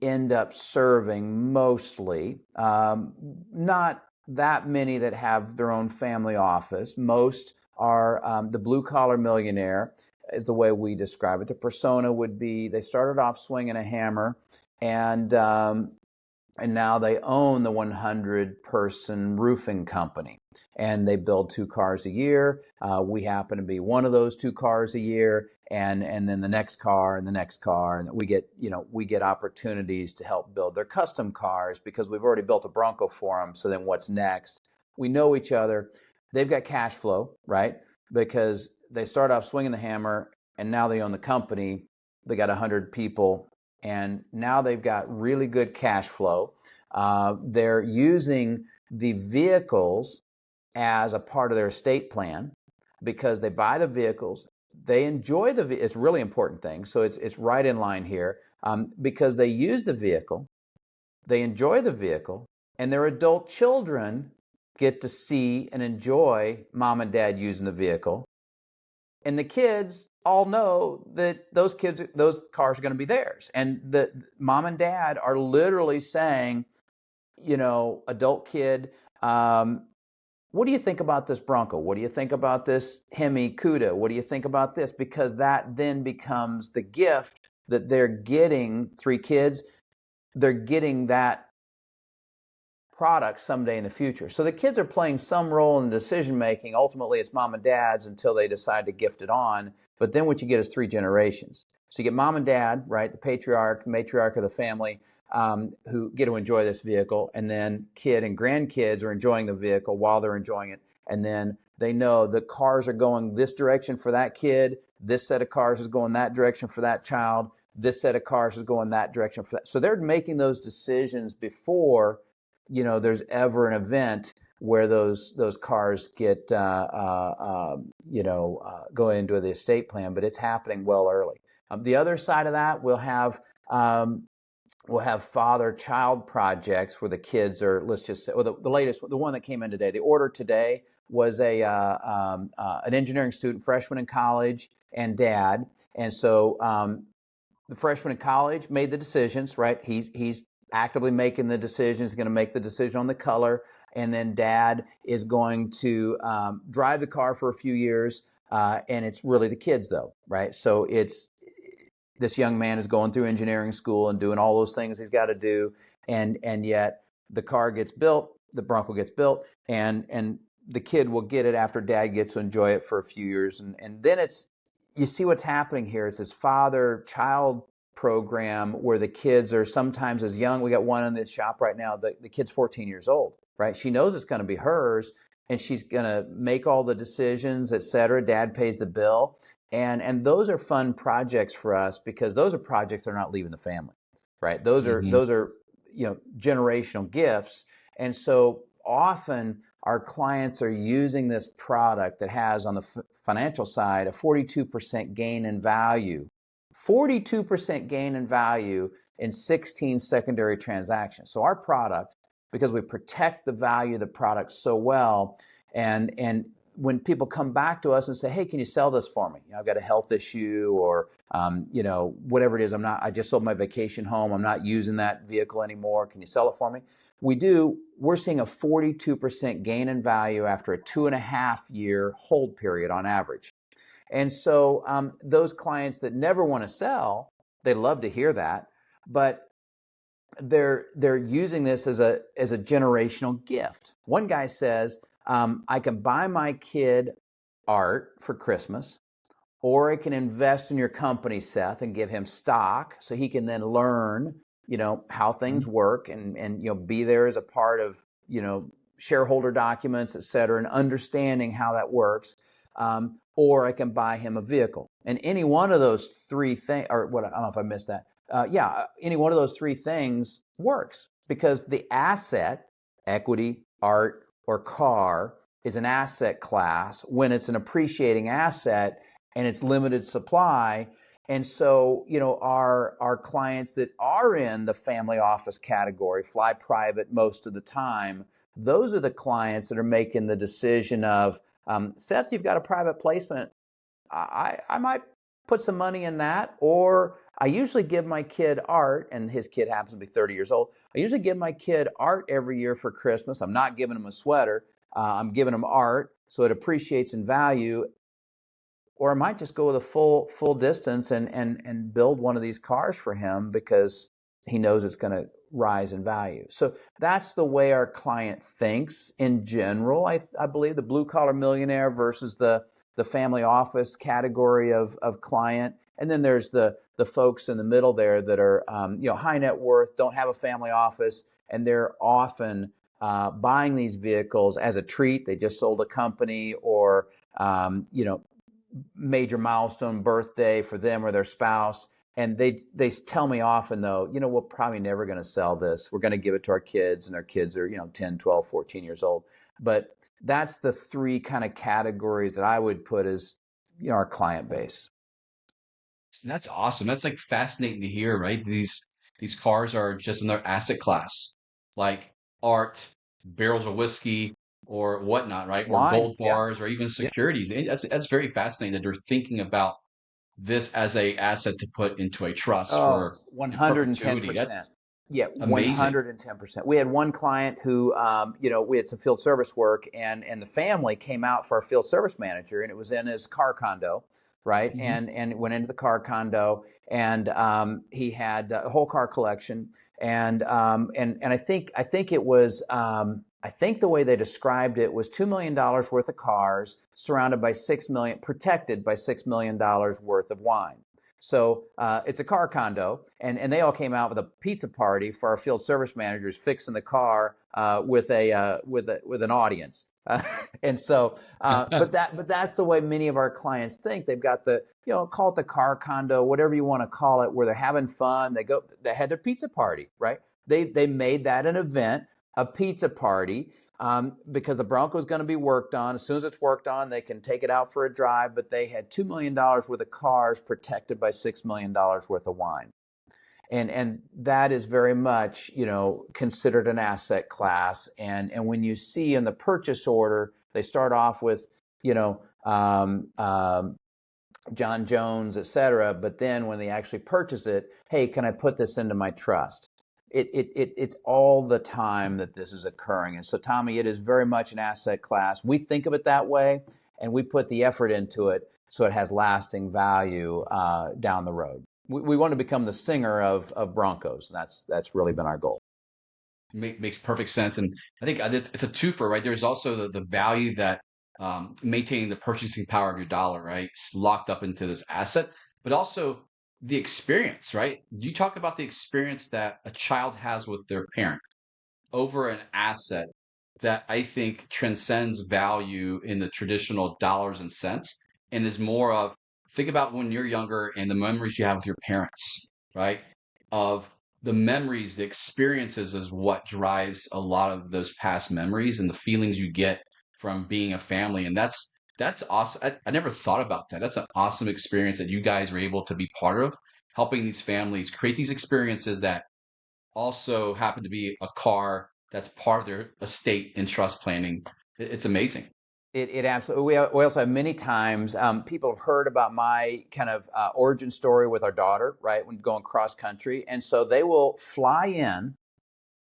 end up serving mostly. Not that many that have their own family office. Most are the blue-collar millionaire is the way we describe it. The persona would be they started off swinging a hammer, and now they own the 100-person roofing company, and they build 2 cars a year. We happen to be one of those 2 cars a year, and then the next car and the next car, and we get opportunities to help build their custom cars because we've already built a Bronco for them. So then what's next? We know each other. They've got cash flow, right? Because they start off swinging the hammer, and now they own the company. They got 100 people, and now they've got really good cash flow. They're using the vehicles as a part of their estate plan because they buy the vehicles. They enjoy it's a really important thing. So it's right in line here because they use the vehicle, they enjoy the vehicle, and their adult children get to see and enjoy mom and dad using the vehicle. And the kids all know that those cars are going to be theirs. And the mom and dad are literally saying, adult kid, what do you think about this Bronco? What do you think about this Hemi Cuda? What do you think about this? Because that then becomes the gift that they're getting. 3 kids, they're getting that product someday in the future. So the kids are playing some role in decision making. Ultimately, it's mom and dad's until they decide to gift it on. But then what you get is three generations. So you get mom and dad, right, the patriarch, matriarch of the family, who get to enjoy this vehicle, and then kid and grandkids are enjoying the vehicle while they're enjoying it. And then they know the cars are going this direction for that kid, this set of cars is going that direction for that child, this set of cars is going that direction for that. So they're making those decisions before, there's ever an event where those cars get go into the estate plan, but it's happening well early. The other side of that, we'll have father-child projects where the kids are, let's just say, the latest, the one that came in today, the order today was an engineering student, freshman in college, and dad. And so the freshman in college made the decisions, right? He's actively making the decisions, going to make the decision on the color. And then dad is going to drive the car for a few years. And it's really the kids though, right? So this young man is going through engineering school and doing all those things he's got to do. And yet the car gets built, the Bronco gets built, and the kid will get it after dad gets to enjoy it for a few years. And then you see what's happening here. It's this father-child program where the kids are sometimes as young. We got one in the shop right now. The kid's 14 years old, right? She knows it's going to be hers, and she's going to make all the decisions, et cetera. Dad pays the bill. And those are fun projects for us because those are projects that are not leaving the family, right? Those are generational gifts. And so often our clients are using this product that has on the financial side a 42% gain in value. 42% gain in value in 16 secondary transactions. So our product, because we protect the value of the product so well, and when people come back to us and say, hey, can you sell this for me? I've got a health issue or, whatever it is. I just sold my vacation home. I'm not using that vehicle anymore. Can you sell it for me? We do. We're seeing a 42% gain in value after a 2.5-year hold period on average. And so those clients that never want to sell, they love to hear that, but they're using this as a generational gift. One guy says, I can buy my kid art for Christmas, or I can invest in your company, Seth, and give him stock so he can then learn, how things work and be there as a part of, shareholder documents, et cetera, and understanding how that works. Or I can buy him a vehicle. And any one of those three things, or what, I don't know if I missed that. Any one of those three things works because the asset, equity, art, or car is an asset class when it's an appreciating asset and it's limited supply. And so, our clients that are in the family office category, fly private most of the time, those are the clients that are making the decision of, Seth, you've got a private placement. I might put some money in that, or I usually give my kid art, and his kid happens to be 30 years old. I usually give my kid art every year for Christmas. I'm not giving him a sweater. I'm giving him art, so it appreciates in value. Or I might just go with a full distance and build one of these cars for him because he knows it's going to rise in value. So that's the way our client thinks in general. I believe the blue collar millionaire versus the family office category of client. And then there's the folks in the middle there that are high net worth, don't have a family office, and they're often buying these vehicles as a treat. They just sold a company or major milestone birthday for them or their spouse. And they tell me often, though, we're probably never going to sell this. We're going to give it to our kids, and our kids are 10, 12, 14 years old. But that's the three kind of categories that I would put as our client base. That's awesome. That's like fascinating to hear, right? These cars are just another asset class, like art, barrels of whiskey, or whatnot, right? Or Wine, gold bars, or even yeah. securities. And that's very fascinating that they're thinking about this as a asset to put into a trust for 110%. perpetuity. That's Yeah, amazing. 110%. We had one client who, we had some field service work, and the family came out for our field service manager, and it was in his car condo, right? Mhm. And went into the car condo, and he had a whole car collection, and I think it was I think the way they described it was $2 million worth of cars surrounded by 6 million, protected by $6 million worth of wine. So it's a car condo, and they all came out with a pizza party for our field service managers fixing the car with an audience. And so, but that's the way many of our clients think. They've got the, call it the car condo, whatever you want to call it, where they're having fun. They had their pizza party, right? They made that an event, a pizza party, because the Bronco is going to be worked on. As soon as it's worked on, they can take it out for a drive. But they had $2 million worth of cars protected by $6 million worth of wine. And that is very much, considered an asset class. And when you see in the purchase order, they start off with, John Jones, et cetera. But then when they actually purchase it, hey, can I put this into my trust? It's all the time that this is occurring. And so, Tommy, it is very much an asset class. We think of it that way, and we put the effort into it so it has lasting value down the road. We want to become the Singer of Broncos. And that's really been our goal. Makes perfect sense. And I think it's a twofer, right? There's also the value that maintaining the purchasing power of your dollar, right? It's locked up into this asset, but also the experience, right? You talk about the experience that a child has with their parent over an asset that I think transcends value in the traditional dollars and cents and is more of, think about when you're younger and the memories you have with your parents, right? Of the memories, the experiences is what drives a lot of those past memories and the feelings you get from being a family. And that's awesome. I never thought about that. That's an awesome experience that you guys were able to be part of, helping these families create these experiences that also happen to be a car that's part of their estate and trust planning. It's amazing. It absolutely. We also have many times people have heard about my kind of origin story with our daughter, right? When going cross country, and so they will fly in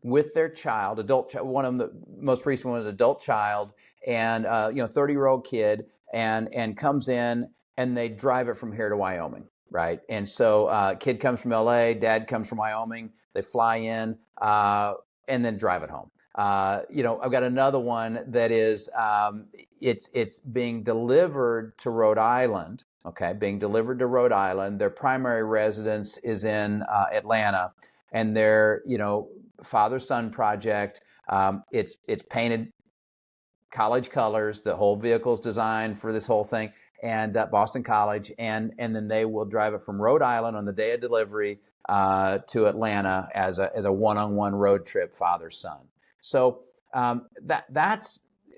with their child, one of them, the most recent one is adult child, and 30-year-old kid, and comes in and they drive it from here to Wyoming, right? And so kid comes from LA, dad comes from Wyoming, they fly in and then drive it home. I've got another one that is it's being delivered to Rhode Island. Okay, being delivered to Rhode Island. Their primary residence is in Atlanta, and their father-son project. It's painted college colors. The whole vehicle's designed for this whole thing, and Boston College, and then they will drive it from Rhode Island on the day of delivery to Atlanta as a one-on-one road trip, father-son. So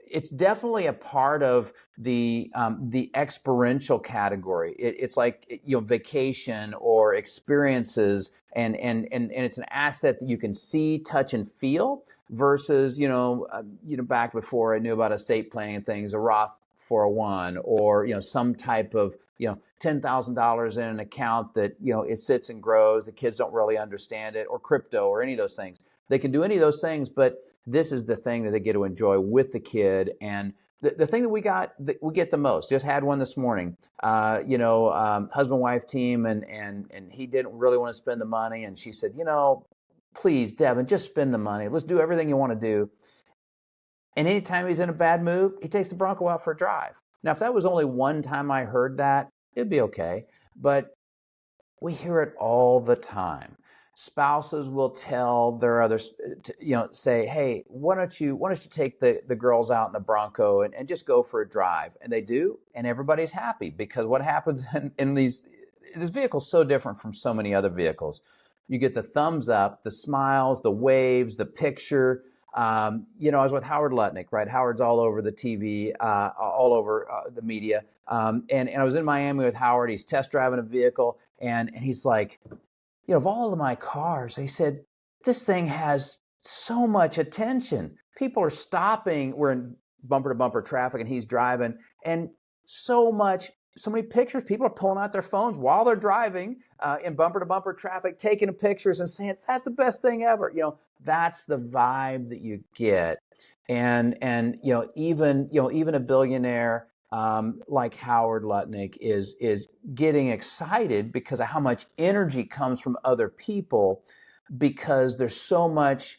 it's definitely a part of the experiential category. It's like vacation or experiences, and it's an asset that you can see, touch, and feel. Versus back before I knew about estate planning and things, a Roth 401 or some type of $10,000 in an account that it sits and grows. The kids don't really understand it, or crypto, or any of those things. They can do any of those things, but this is the thing that they get to enjoy with the kid. And the thing that we get the most. Just had one this morning. Husband-wife team, and he didn't really want to spend the money, and she said, please, Devin, just spend the money. Let's do everything you want to do. And anytime he's in a bad mood, he takes the Bronco out for a drive. Now, if that was only one time I heard that, it'd be okay. But we hear it all the time. Spouses will tell their others, say, hey, why don't you take the girls out in the Bronco and just go for a drive? And they do, and everybody's happy, because what happens in this vehicle is so different from so many other vehicles. You get the thumbs up, the smiles, the waves, the picture. I was with Howard Lutnick, right? Howard's all over the TV, all over the media. And I was in Miami with Howard. He's test driving a vehicle, and he's like, of all of my cars, he said, this thing has so much attention. People are stopping. We're in bumper to bumper traffic, and he's driving, and so many pictures. People are pulling out their phones while they're driving in bumper to bumper traffic, taking pictures and saying, that's the best thing ever. That's the vibe that you get. And even a billionaire like Howard Lutnick is getting excited because of how much energy comes from other people, because there's so much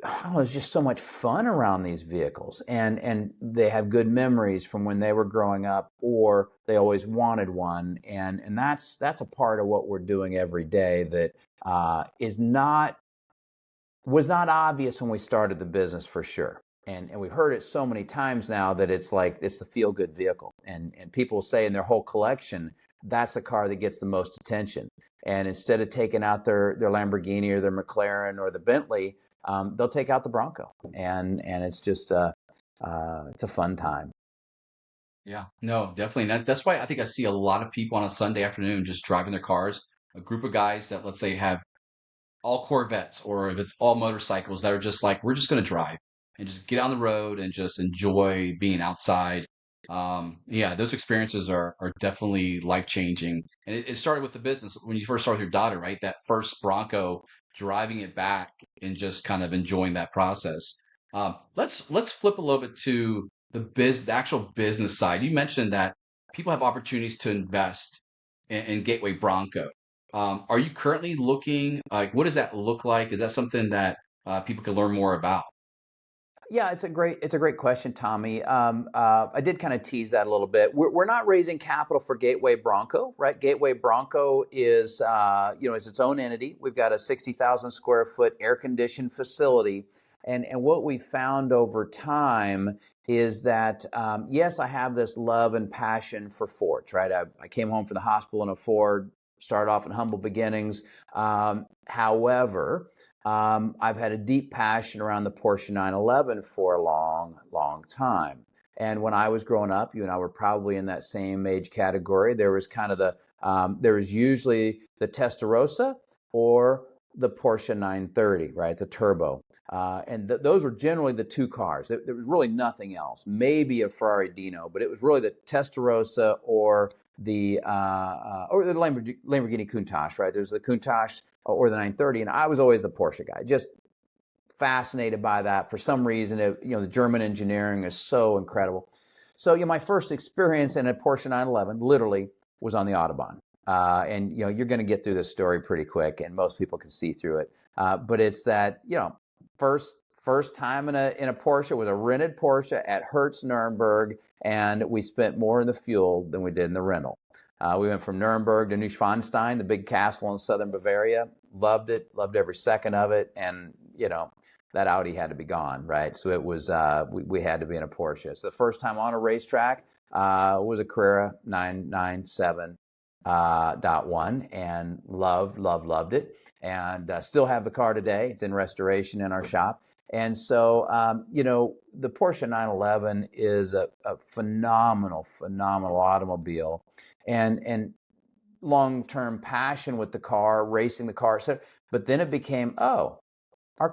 I don't know, there's just so much fun around these vehicles, and they have good memories from when they were growing up, or they always wanted one, and that's a part of what we're doing every day that is not was not obvious when we started the business for sure. And we've heard it so many times now that it's like it's the feel good vehicle. And people say in their whole collection, that's the car that gets the most attention. And instead of taking out their Lamborghini or their McLaren or the Bentley, they'll take out the Bronco. And it's just it's a fun time. Yeah, no, definitely. That's why I think I see a lot of people on a Sunday afternoon just driving their cars. A group of guys that, let's say, have all Corvettes, or if it's all motorcycles, that are just like, we're just going to drive and just get on the road and just enjoy being outside. Yeah, those experiences are definitely life changing. And it started with the business when you first started with your daughter, right? That first Bronco, driving it back and just kind of enjoying that process. Let's flip a little bit to the actual business side. You mentioned that people have opportunities to invest in Gateway Bronco. Are you currently looking, like, what does that look like? Is that something that people can learn more about? Yeah, it's a great question, Tommy. I did kind of tease that a little bit. We're not raising capital for Gateway Bronco, right? Gateway Bronco is is its own entity. We've got a 60,000 square foot air conditioned facility, and what we found over time is that yes, I have this love and passion for Fords, right? I came home from the hospital in a Ford, started off in humble beginnings. However, I've had a deep passion around the Porsche 911 for a long, long time. And when I was growing up, you and I were probably in that same age category. There was kind of there was usually the Testarossa or the Porsche 930, right? The turbo. And those were generally the two cars. There was really nothing else. Maybe a Ferrari Dino, but it was really the Testarossa or the Lamborghini Countach, right? There's the Countach or the 930, and I was always the Porsche guy. Just fascinated by that for some reason. The German engineering is so incredible. So my first experience in a Porsche 911 literally was on the Autobahn. And you're going to get through this story pretty quick, and most people can see through it. But it's that first time in a Porsche was a rented Porsche at Hertz Nuremberg, and we spent more in the fuel than we did in the rental. We went from Nuremberg to Neuschwanstein, the big castle in southern Bavaria. Loved it, loved every second of it, and that Audi had to be gone, right? So it was we had to be in a Porsche. So the first time on a racetrack was a Carrera 997.1, and loved it, and still have the car today. It's in restoration in our shop. And so, the Porsche 911 is a phenomenal automobile, and long-term passion with the car, racing the car. So, but then it became, our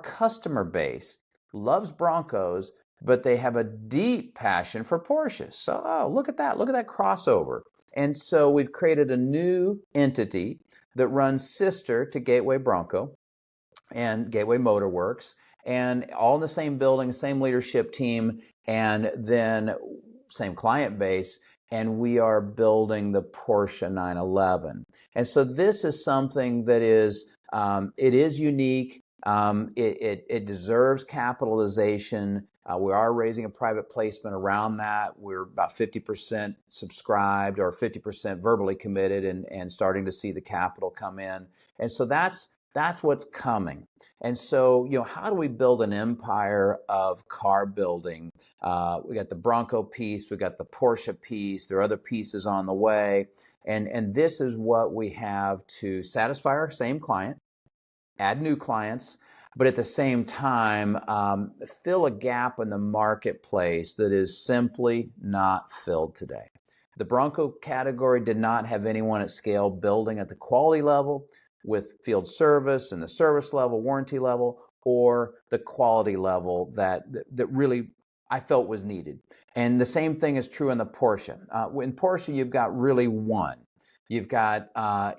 customer base loves Broncos, but they have a deep passion for Porsches. So, look at that crossover. And so we've created a new entity that runs sister to Gateway Bronco and Gateway Motorworks, and all in the same building, same leadership team, and then same client base. And we are building the Porsche 911. And so this is something that is, it is unique. It deserves capitalization. We are raising a private placement around that. We're about 50% subscribed, or 50% verbally committed, and starting to see the capital come in. And so that's what's coming. And so, how do we build an empire of car building? We got the Bronco piece, we got the Porsche piece, there are other pieces on the way. And this is what we have to satisfy our same client, add new clients, but at the same time, fill a gap in the marketplace that is simply not filled today. The Bronco category did not have anyone at scale building at the quality level, with field service and the service level, warranty level, or the quality level that really I felt was needed. And the same thing is true in the Porsche. In Porsche, you've got really one. You've got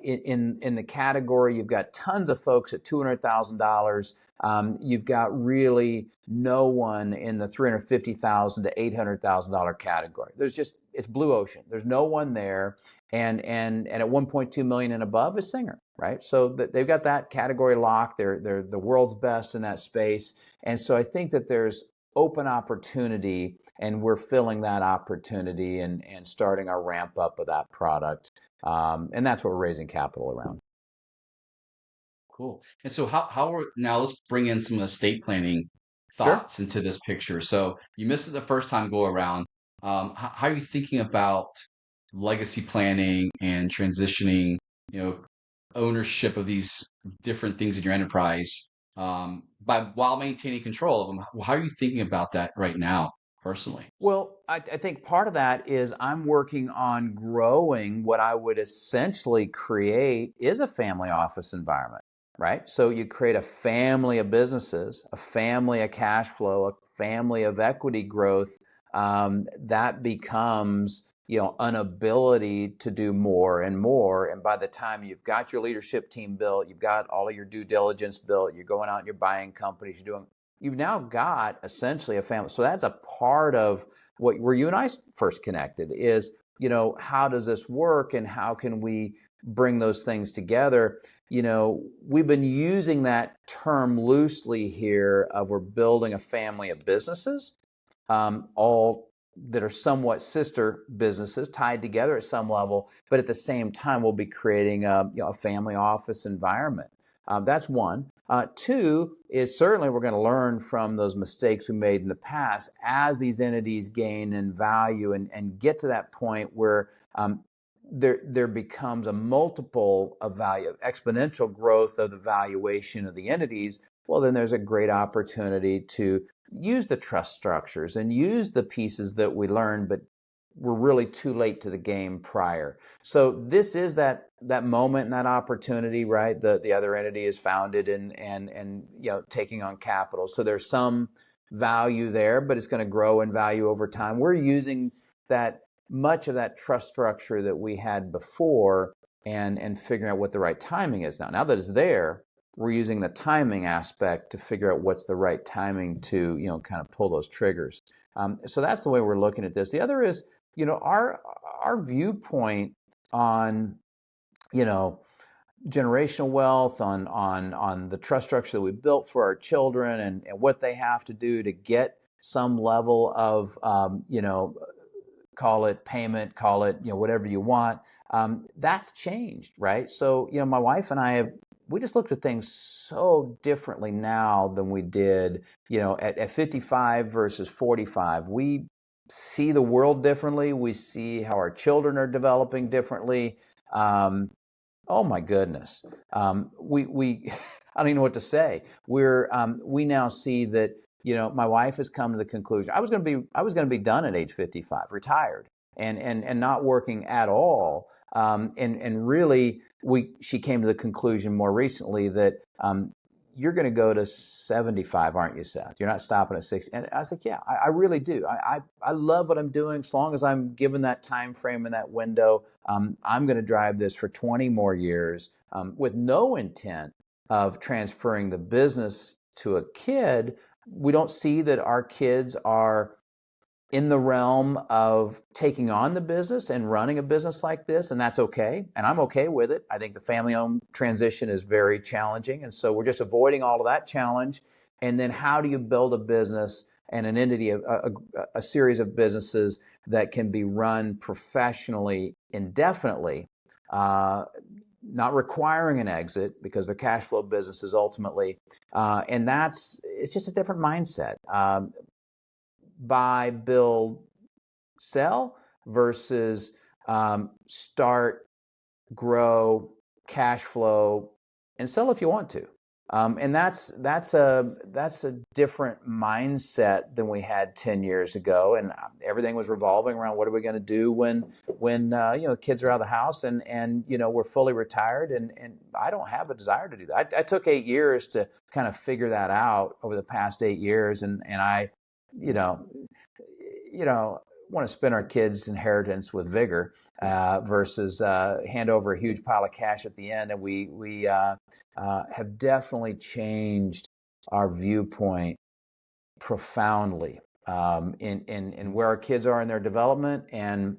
in the category, you've got tons of folks at $200,000. You've got really no one in the $350,000 to $800,000 category. It's blue ocean. There's no one there, and at 1.2 million and above is Singer, right? So they've got that category locked. They're the world's best in that space, and so I think that there's open opportunity, and we're filling that opportunity and starting our ramp up of that product. And that's what we're raising capital around. Cool. And so how are now let's bring in some estate planning Sure. thoughts into this picture. So you missed it the first time go around. How are you thinking about legacy planning and transitioning, ownership of these different things in your enterprise, by while maintaining control of them? How are you thinking about that right now, personally? Well, I think part of that is I'm working on growing what I would essentially create is a family office environment, right? So you create a family of businesses, a family of cash flow, a family of equity growth. That becomes, an ability to do more and more. And by the time you've got your leadership team built, you've got all of your due diligence built, you're going out and you're buying companies, you've now got essentially a family. So that's a part of where you and I first connected is, how does this work and how can we bring those things together? We've been using that term loosely here of we're building a family of businesses, all that are somewhat sister businesses tied together at some level, but at the same time, we'll be creating a family office environment. That's one. Two is certainly we're going to learn from those mistakes we made in the past as these entities gain in value and get to that point where there becomes a multiple of value, exponential growth of the valuation of the entities. Well, then there's a great opportunity to use the trust structures and use the pieces that we learned, but we're really too late to the game prior. So this is that moment and that opportunity, right? The other entity is founded and taking on capital. So there's some value there, but it's going to grow in value over time. We're using that much of that trust structure that we had before and figuring out what the right timing is now. Now that it's there, we're using the timing aspect to figure out what's the right timing to kind of pull those triggers. So that's the way we're looking at this. The other is, our viewpoint on, generational wealth, on the trust structure that we built for our children and what they have to do to get some level of, call it payment, call it, whatever you want. That's changed, right? So, my wife and I we just looked at things so differently now than we did, at 55 versus 45. We see the world differently. We see how our children are developing differently. Oh my goodness. We I don't even know what to say. We now see that, my wife has come to the conclusion. I was going to be done at age 55, retired and not working at all. And really she came to the conclusion more recently that, you're going to go to 75, aren't you, Seth? You're not stopping at 60. And I was like, yeah, I really do. I love what I'm doing. As long as I'm given that time frame and that window, I'm going to drive this for 20 more years, with no intent of transferring the business to a kid. We don't see that our kids are in the realm of taking on the business and running a business like this, and that's okay. And I'm okay with it. I think the family-owned transition is very challenging, and so we're just avoiding all of that challenge. And then how do you build a business and an entity, a series of businesses that can be run professionally indefinitely, not requiring an exit because they're cash flow businesses ultimately. And it's just a different mindset. Buy, build, sell versus start, grow, cash flow, and sell if you want to. And that's a different mindset than we had 10 years ago. And everything was revolving around what are we going to do when kids are out of the house and we're fully retired. And I don't have a desire to do that. I took 8 years to kind of figure that out over the past 8 years, and I want to spend our kids' inheritance with vigor versus hand over a huge pile of cash at the end. And we have definitely changed our viewpoint profoundly in where our kids are in their development and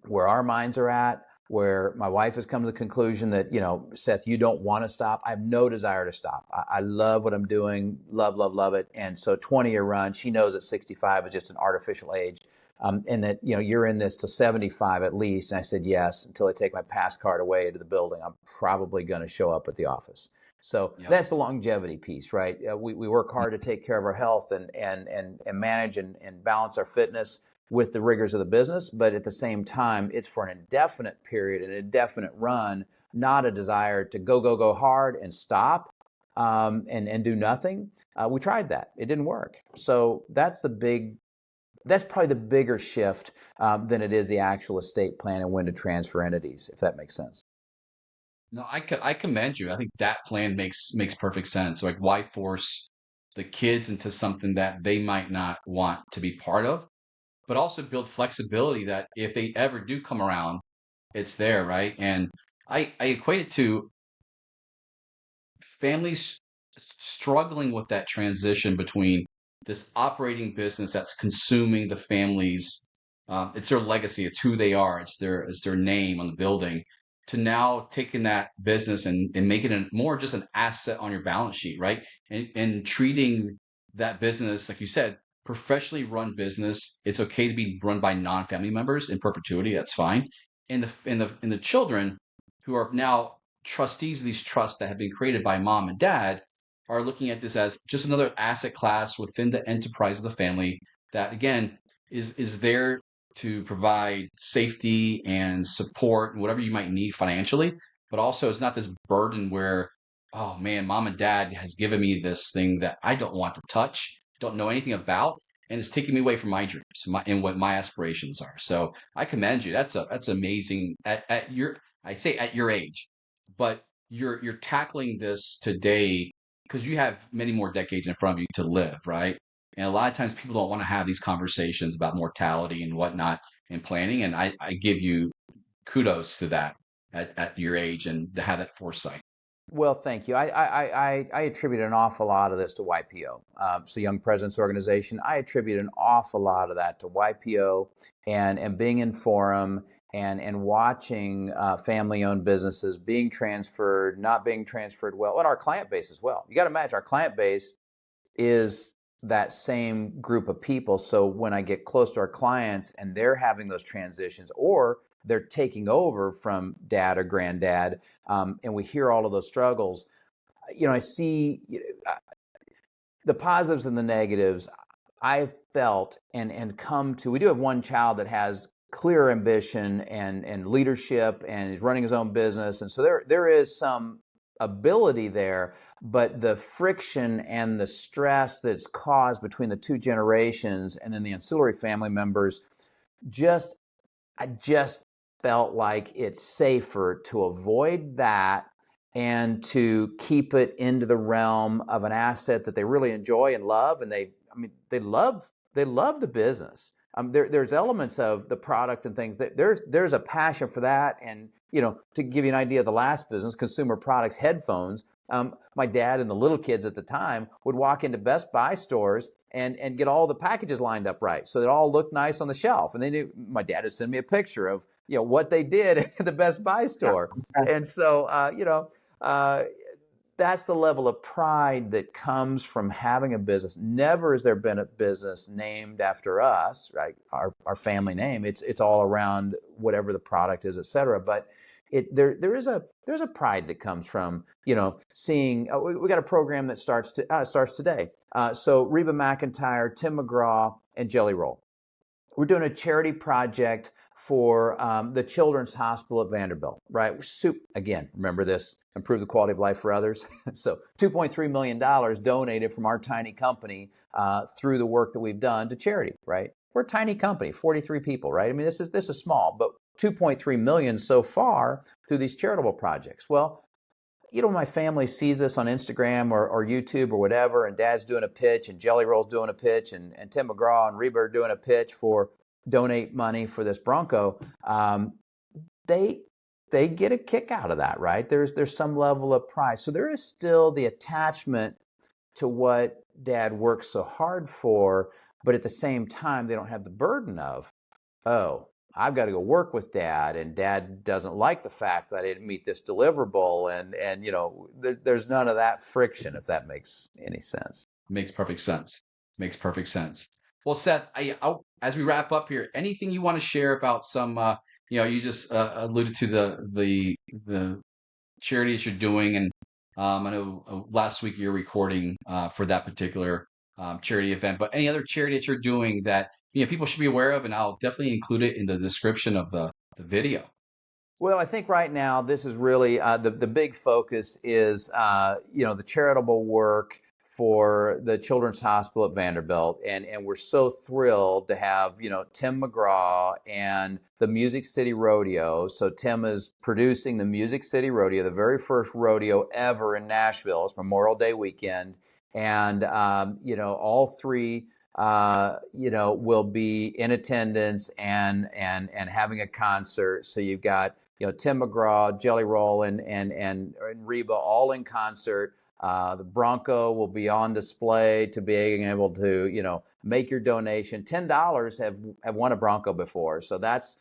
where our minds are at, where my wife has come to the conclusion that, Seth, you don't want to stop. I have no desire to stop. I love what I'm doing, love it. And so 20-year run, she knows that 65 is just an artificial age. And that, you're in this till 75 at least. And I said, yes, until I take my pass card away to the building, I'm probably going to show up at the office. So that's the longevity piece, right? We work hard to take care of our health and manage and balance our fitness with the rigors of the business. But at the same time, it's for an indefinite period, an indefinite run, not a desire to go hard and stop and do nothing. We tried that. It didn't work. So that's probably the bigger shift than it is the actual estate plan and when to transfer entities, if that makes sense. No, I commend you. I think that plan makes perfect sense. Like, why force the kids into something that they might not want to be part of, but also build flexibility that if they ever do come around, it's there, right? And I equate it to families struggling with that transition between this operating business that's consuming the family's it's their legacy, it's who they are, it's their name on the building, to now taking that business and making it more just an asset on your balance sheet, right? And treating that business, like you said, professionally run business. It's okay to be run by non-family members in perpetuity, that's fine. And the children who are now trustees of these trusts that have been created by mom and dad are looking at this as just another asset class within the enterprise of the family that, again, is there to provide safety and support and whatever you might need financially, but also it's not this burden where, oh man, mom and dad has given me this thing that I don't want to touch, don't know anything about, and it's taking me away from my dreams and what my aspirations are. So I commend you. That's amazing at your, I say at your age, but you're tackling this today because you have many more decades in front of you to live, right? And a lot of times people don't want to have these conversations about mortality and whatnot and planning. And I give you kudos to that at your age and to have that foresight. Well, thank you. I attribute an awful lot of this to YPO. So Young Presidents Organization, I attribute an awful lot of that to YPO and being in forum and watching family-owned businesses being transferred, not being transferred well, and our client base as well. You got to imagine our client base is that same group of people. So when I get close to our clients and they're having those transitions or they're taking over from dad or granddad, and we hear all of those struggles, I see the positives and the negatives. I've felt and come to, we do have one child that has clear ambition and leadership and is running his own business. And so there is some ability there, but the friction and the stress that's caused between the two generations and then the ancillary family members, I just felt like it's safer to avoid that and to keep it into the realm of an asset that they really enjoy and love. And they love the business. There's elements of the product and things that there's a passion for that. And, to give you an idea of the last business, consumer products, headphones, my dad and the little kids at the time would walk into Best Buy stores and get all the packages lined up right so that it all looked nice on the shelf. And they knew, my dad would send me a picture of, what they did at the Best Buy store. And so, that's the level of pride that comes from having a business. Never has there been a business named after us, right? Our family name. It's all around whatever the product is, et cetera. But there's a pride that comes from seeing. We got a program that starts today. So Reba McEntire, Tim McGraw, and Jelly Roll. We're doing a charity project for the Children's Hospital at Vanderbilt, right? Again, remember this, improve the quality of life for others. So $2.3 million donated from our tiny company through the work that we've done to charity, right? We're a tiny company, 43 people, right? I mean, this is small, but 2.3 million so far through these charitable projects. Well, my family sees this on Instagram or YouTube or whatever, and Dad's doing a pitch, and Jelly Roll's doing a pitch, and Tim McGraw and Reba are doing a pitch for donate money for this Bronco, they they get a kick out of that, right? There's some level of pride. So there is still the attachment to what dad works so hard for, but at the same time, they don't have the burden of, oh, I've got to go work with dad, and dad doesn't like the fact that I didn't meet this deliverable, and there's none of that friction, if that makes any sense. Makes perfect sense. Makes perfect sense. Well, Seth, as we wrap up here, anything you want to share about some, you just alluded to the charity that you're doing, and I know last week you're recording for that particular charity event, but any other charity that you're doing that people should be aware of, and I'll definitely include it in the description of the video. Well, I think right now this is really the big focus is the charitable work for the Children's Hospital at Vanderbilt, and we're so thrilled to have Tim McGraw and the Music City Rodeo. So Tim is producing the Music City Rodeo, the very first rodeo ever in Nashville. It's Memorial Day weekend, and all three will be in attendance and having a concert. So you've got Tim McGraw, Jelly Roll, and Reba all in concert. The Bronco will be on display to being able to make your donation. $10 have won a Bronco before, so that's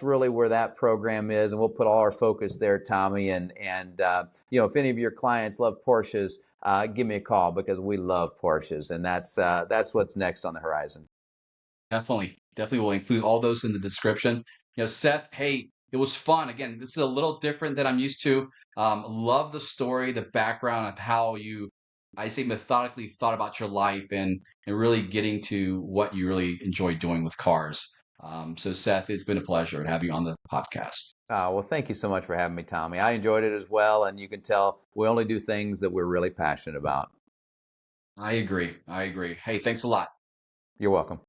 really where that program is, and we'll put all our focus there, Tommy. And if any of your clients love Porsches, give me a call, because we love Porsches, and that's what's next on the horizon. Definitely, definitely will include all those in the description. Seth, hey, it was fun. Again, this is a little different than I'm used to. Love the story, the background of how I say, methodically thought about your life, and really getting to what you really enjoy doing with cars. So, Seth, it's been a pleasure to have you on the podcast. Well, thank you so much for having me, Tommy. I enjoyed it as well, and you can tell we only do things that we're really passionate about. I agree. I agree. Hey, thanks a lot. You're welcome.